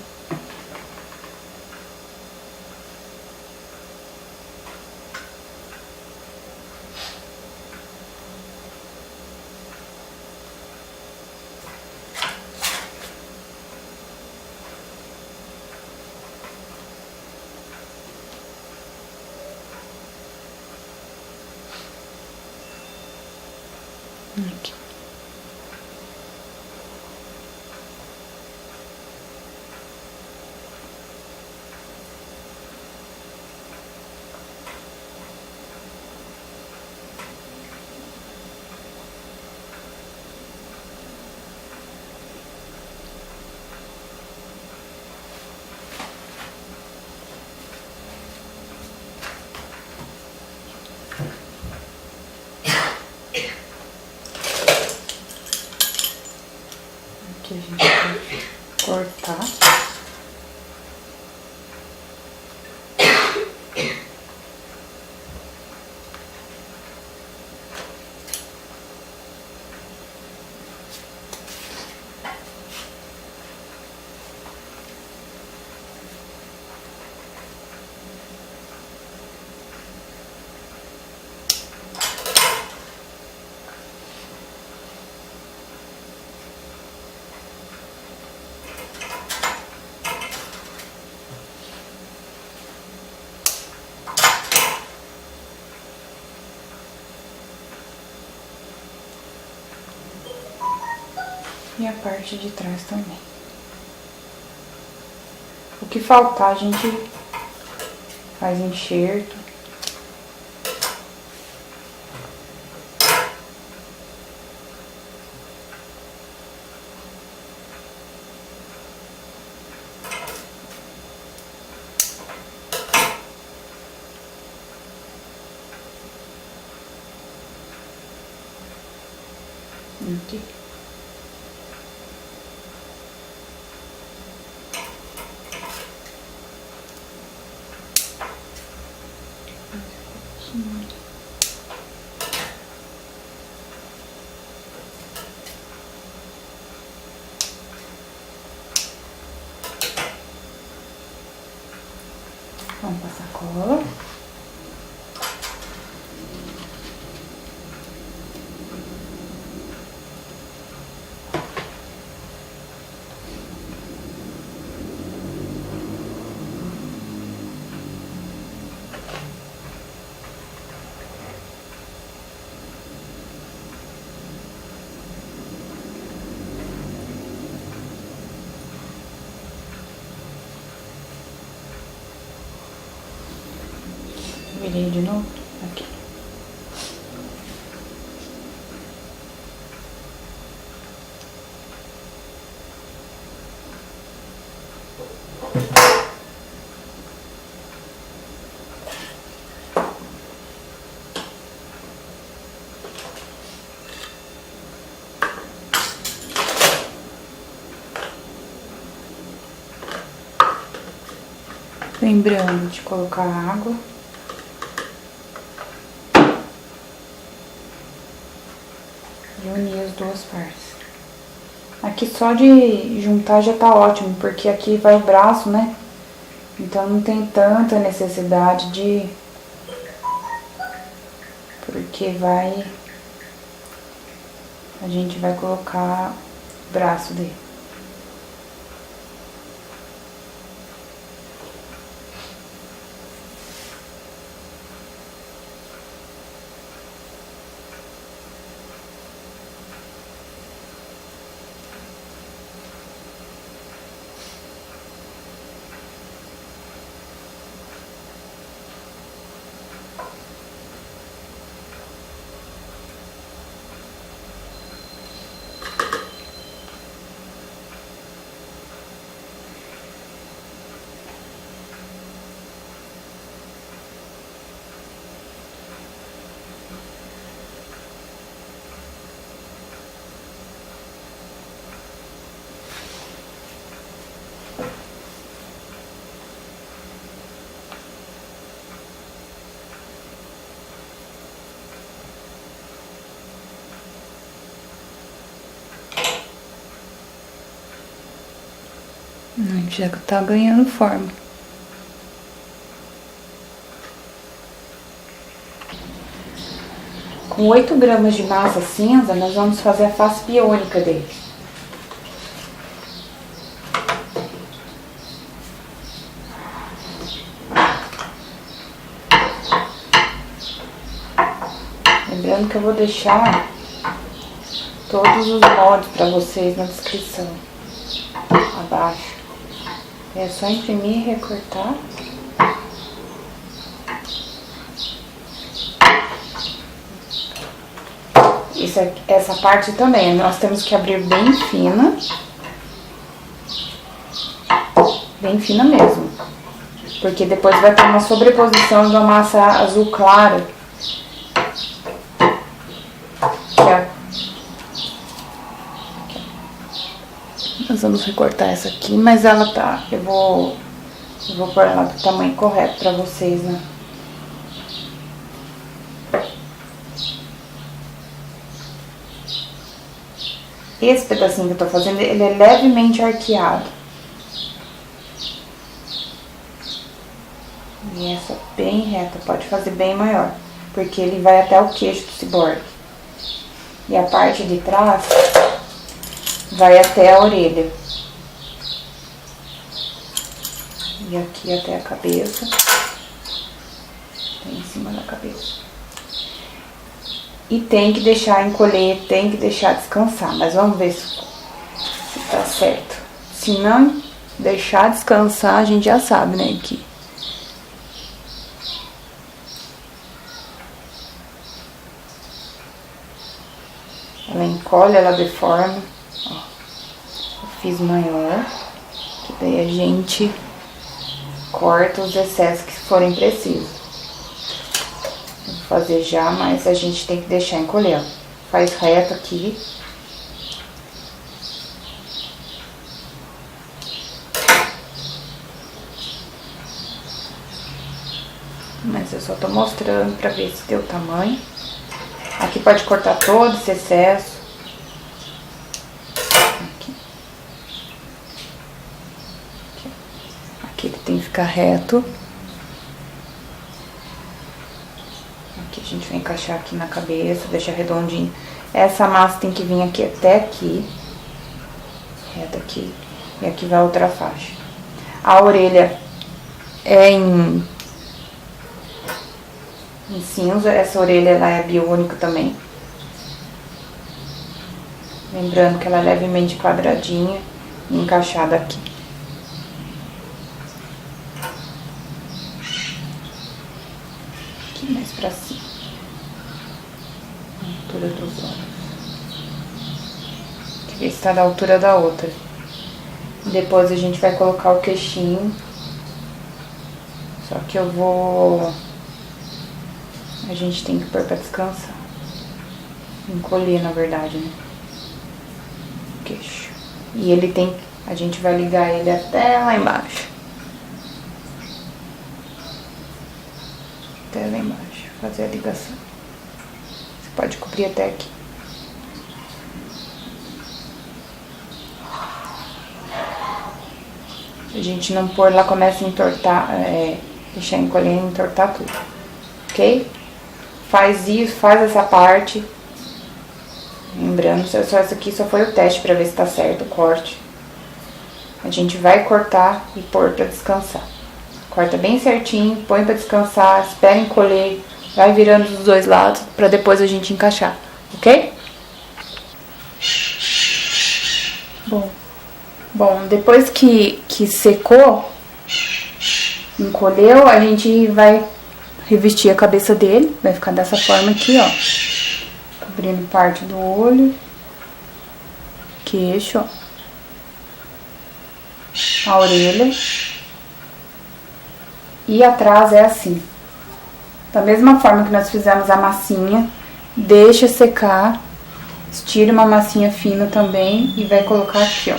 Speaker 1: Aqui. Aqui a gente vai cortar. E a parte de trás também. O que faltar, a gente faz enxerto. Aqui. Vamos passar cola. Virei de novo aqui. Lembrando de colocar água. E unir as duas partes. Aqui só de juntar já tá ótimo, porque aqui vai o braço, né? Então não tem tanta necessidade de... Porque a gente vai colocar o braço dele. Já tá ganhando forma. Com 8 gramas de massa cinza, nós vamos fazer a face biônica dele. Lembrando que eu vou deixar todos os moldes para vocês na descrição abaixo. É só imprimir e recortar. Essa parte também, nós temos que abrir bem fina. Bem fina mesmo. Porque depois vai ter uma sobreposição de uma massa azul clara. Nós vamos recortar essa aqui, mas ela tá... Eu vou pôr ela do tamanho correto pra vocês, né? Esse pedacinho que eu tô fazendo, ele é levemente arqueado. E essa bem reta, pode fazer bem maior, porque ele vai até o queixo do ciborgue. E a parte de trás vai até a orelha. E aqui até a cabeça. Tem em cima da cabeça. E tem que deixar encolher, tem que deixar descansar. Mas vamos ver se tá certo. Se não deixar descansar, a gente já sabe, né, que ela encolhe, ela deforma. Ó, eu fiz maior, que daí a gente corta os excessos que forem precisos. Vou fazer já, mas a gente tem que deixar encolher, ó. Faz reto aqui. Mas eu só tô mostrando pra ver se deu tamanho. Aqui pode cortar todo esse excesso. Aqui. Aqui ele tem que ficar reto. Aqui a gente vai encaixar aqui na cabeça, deixar redondinho. Essa massa tem que vir aqui até aqui. Reto aqui. E aqui vai outra faixa. A orelha é em cinza, essa orelha ela é biônica também. Lembrando que ela é levemente quadradinha e encaixada aqui. Aqui mais pra cima. A altura dos olhos. Deixa eu ver se tá da altura da outra. Depois a gente vai colocar o queixinho. Só que eu vou... A gente tem que pôr pra descansar. Encolher, na verdade, né? Queixo. E ele tem... A gente vai ligar ele até lá embaixo. Até lá embaixo. Fazer a ligação. Você pode cobrir até aqui. Se a gente não pôr, ela começa a entortar, deixar encolher e entortar tudo. Ok? Faz isso, faz essa parte. Lembrando, só isso aqui só foi o teste pra ver se tá certo o corte. A gente vai cortar e pôr pra descansar. Corta bem certinho, põe pra descansar, espera encolher, vai virando dos dois lados pra depois a gente encaixar, ok? Bom, depois que secou, encolheu, a gente vai revestir a cabeça dele, vai ficar dessa forma aqui, ó. Cobrindo parte do olho, queixo, ó. A orelha. E atrás é assim. Da mesma forma que nós fizemos a massinha, deixa secar, estira uma massinha fina também e vai colocar aqui, ó.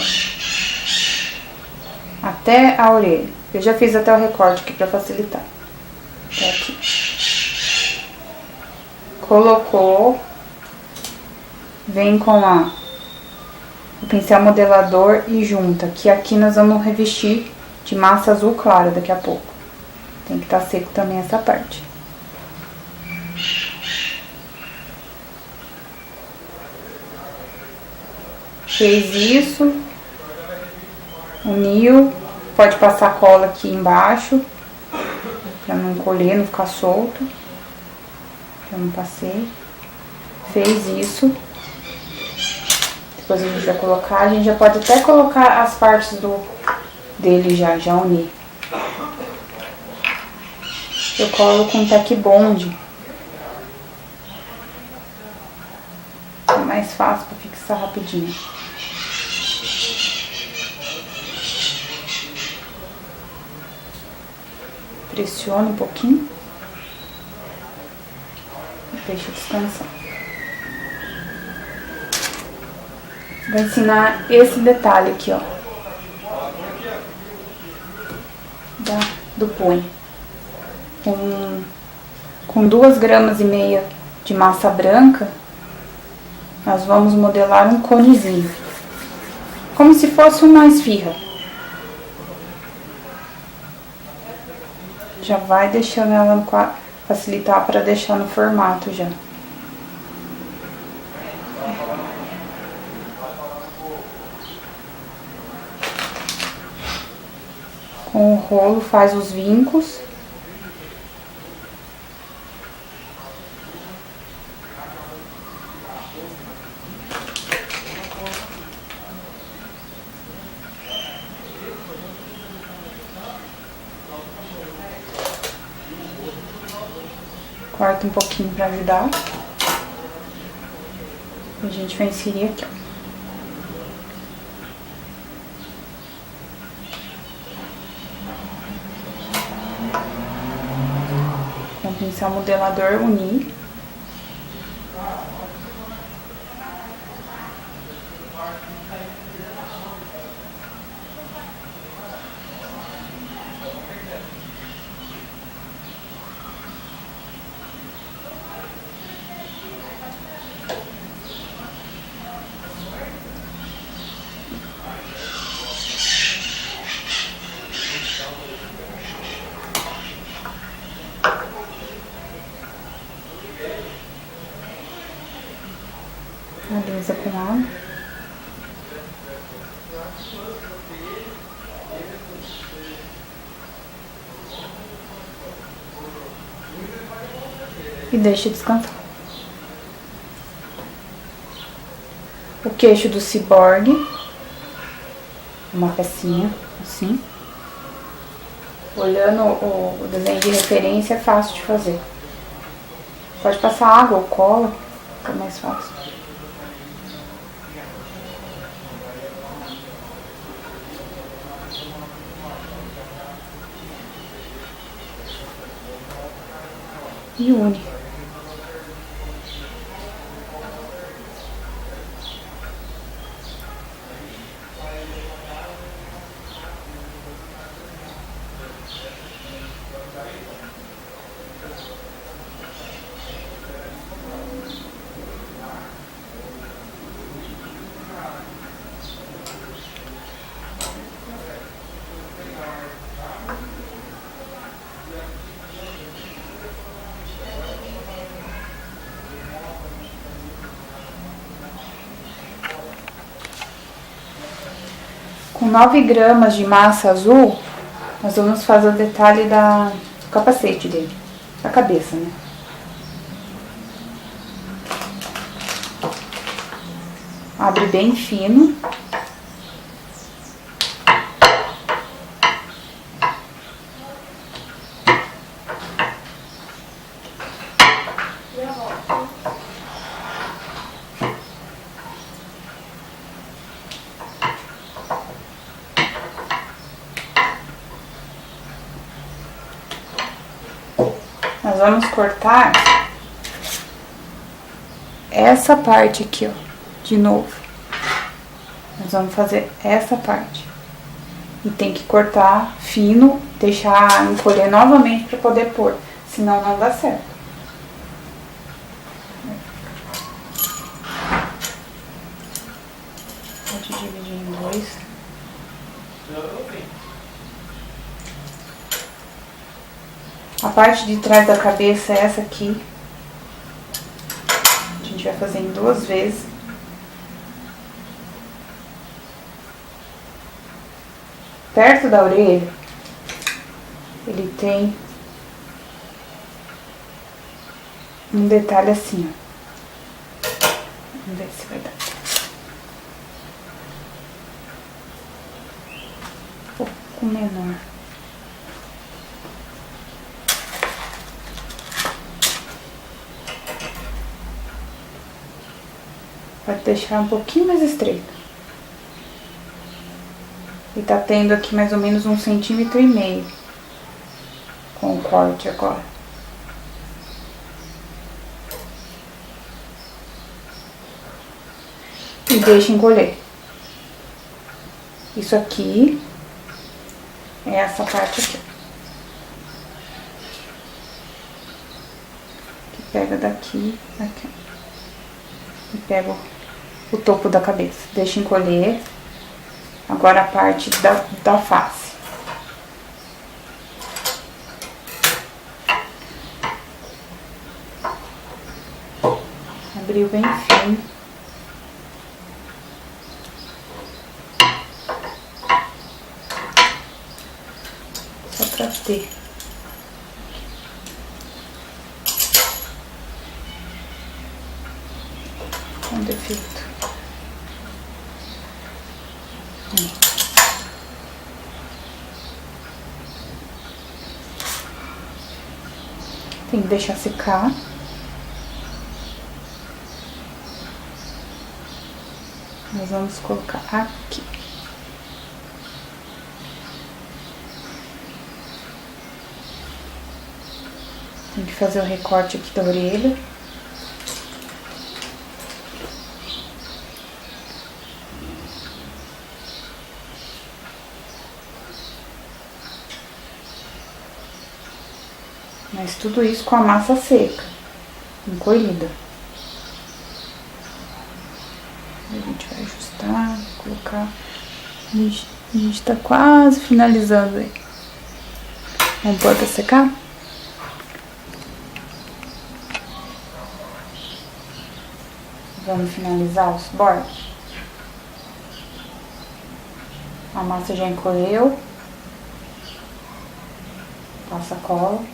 Speaker 1: Até a orelha. Eu já fiz até o recorte aqui pra facilitar. Até aqui. Colocou. Vem com o pincel modelador e junta. Que aqui nós vamos revestir de massa azul clara daqui a pouco. Tem que estar seco também essa parte. Fez isso. Uniu. Pode passar cola aqui embaixo. Pra não encolher, não ficar solto. Eu não passei. Fez isso. Depois a gente vai colocar. A gente já pode até colocar as partes dele já unir. Eu colo com tack bond. É mais fácil pra fixar rapidinho. Pressiona um pouquinho. E deixa descansar. Vou ensinar esse detalhe aqui, ó. Do punho. Com 2,5 gramas de massa branca, nós vamos modelar um conezinho. Como se fosse uma esfirra. Já vai deixando ela facilitar para deixar no formato já. Com o rolo faz os vincos. Corta um pouquinho pra ajudar. E a gente vai inserir aqui, ó. Com o pincel modelador, unir. Alisa com água. E deixa descansar. O queixo do ciborgue. Uma pecinha, assim. Olhando o desenho de referência é fácil de fazer. Pode passar água ou cola, fica mais fácil. E une. Com 9 gramas de massa azul, nós vamos fazer o detalhe do capacete dele, da cabeça, né? Abre bem fino. Nós vamos cortar essa parte aqui, ó, de novo. Nós vamos fazer essa parte. E tem que cortar fino, deixar encolher novamente para poder pôr, senão não dá certo. Pode dividir em dois. A parte de trás da cabeça é essa aqui. A gente vai fazer em 2 vezes. Perto da orelha, ele tem um detalhe assim, ó. Vamos ver se vai dar. Um pouco menor. Pode deixar um pouquinho mais estreito. E tá tendo aqui mais ou menos 1,5 cm com o corte agora. E deixa encolher. Isso aqui é essa parte aqui. Que pega daqui, aqui. E pega o topo da cabeça. Deixa encolher. Agora a parte da face. Abriu bem fino. Só pra ter. Um defeito. Tem que deixar secar. Nós vamos colocar aqui. Tem que fazer o recorte aqui da orelha. Mas tudo isso com a massa seca, encolhida. A gente vai ajustar, colocar. A gente tá quase finalizando aí. Vamos pôr pra secar? Vamos finalizar os bordos. A massa já encolheu. Passa a cola.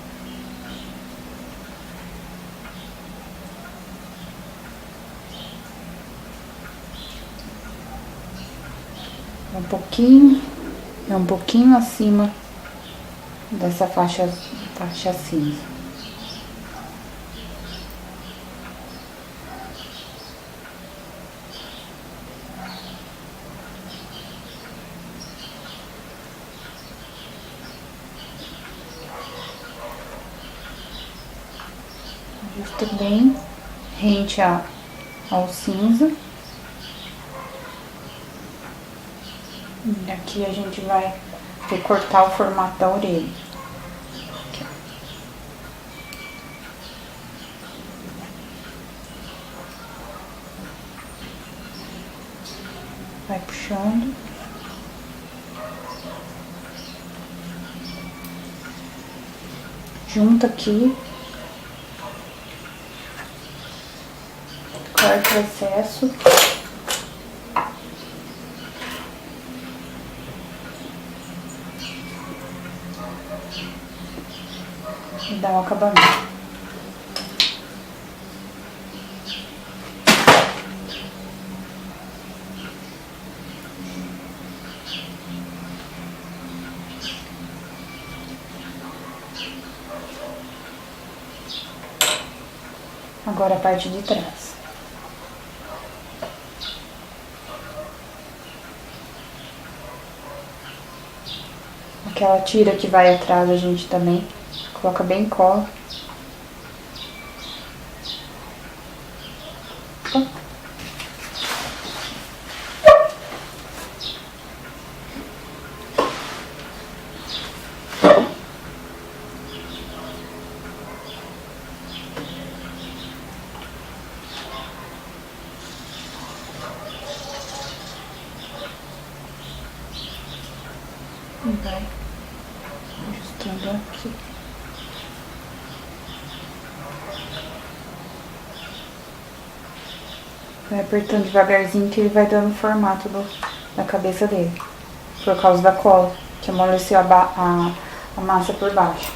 Speaker 1: É um pouquinho acima dessa faixa cinza. Ajusta bem rente ao cinza. E aqui a gente vai recortar o formato da orelha. Aqui, vai puxando. Junta aqui. Corta o excesso. E dá um acabamento. Agora a parte de trás. Aquela tira que vai atrás a gente também coloca bem cola. E vai ajustando aqui. Vai apertando devagarzinho que ele vai dando o formato da cabeça dele. Por causa da cola, que amoleceu a massa por baixo.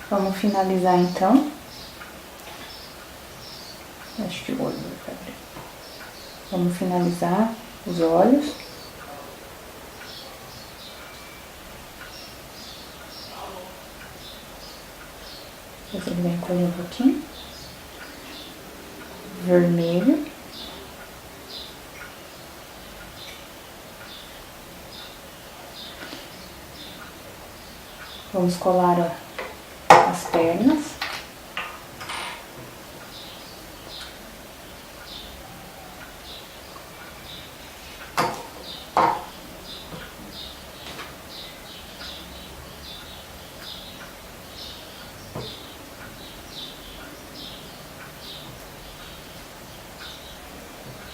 Speaker 1: Vamos finalizar então. Acho que o olho vai abrir. Vamos finalizar os olhos. Depois ele vai encolher um pouquinho. Vermelho. Vamos colar, ó, as pernas.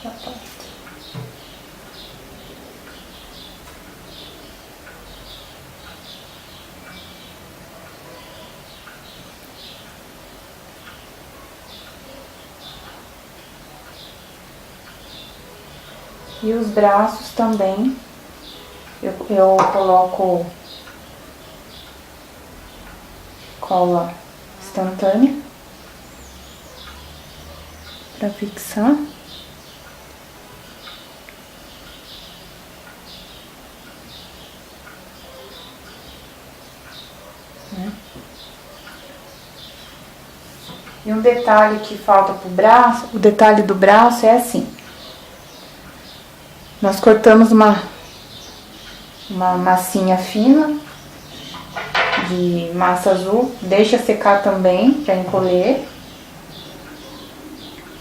Speaker 1: Já pode. E os braços também, eu coloco cola instantânea para fixar. E um detalhe que falta pro braço, o detalhe do braço é assim. Nós cortamos uma massinha fina de massa azul, deixa secar também para encolher.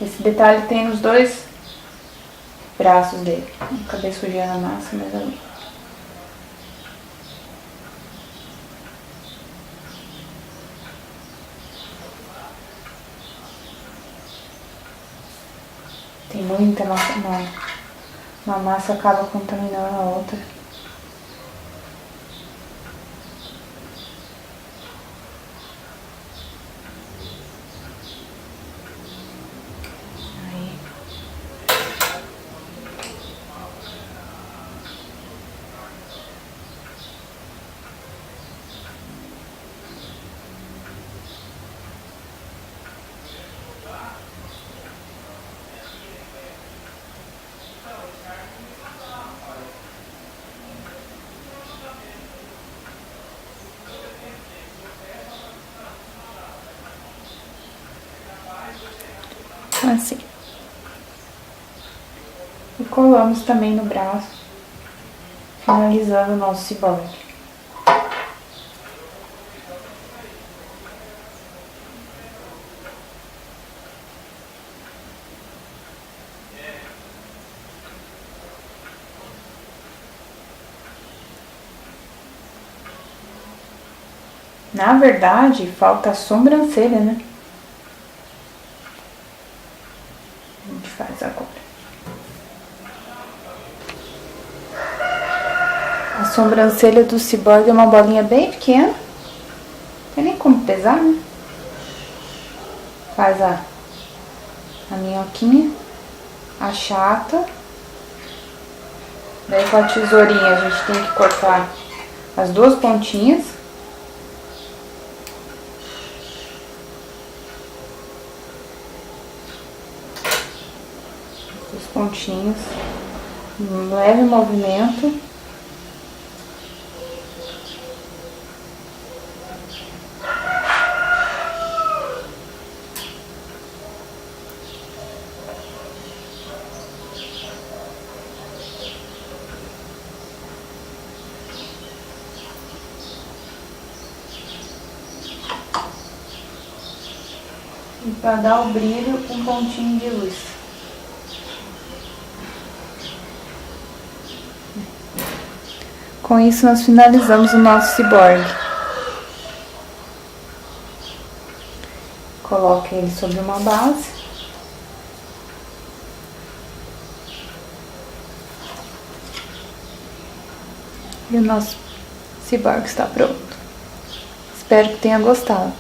Speaker 1: Esse detalhe tem nos dois braços dele. Acabei sujando a massa, mas ali. Tem muita massa, uma massa acaba contaminando a outra. Aí. Assim. E colamos também no braço, finalizando o nosso ciborgue. Na verdade, falta a sobrancelha, né? A gente faz agora. A sobrancelha do ciborgue é uma bolinha bem pequena. Não tem nem como pesar, né? Faz a minhoquinha, achata. Daí com a tesourinha a gente tem que cortar as duas pontinhas. Os pontinhos, um leve movimento. E para dar o brilho, um pontinho de luz. Com isso, nós finalizamos o nosso ciborgue. Coloque ele sobre uma base. E o nosso ciborgue está pronto. Espero que tenha gostado.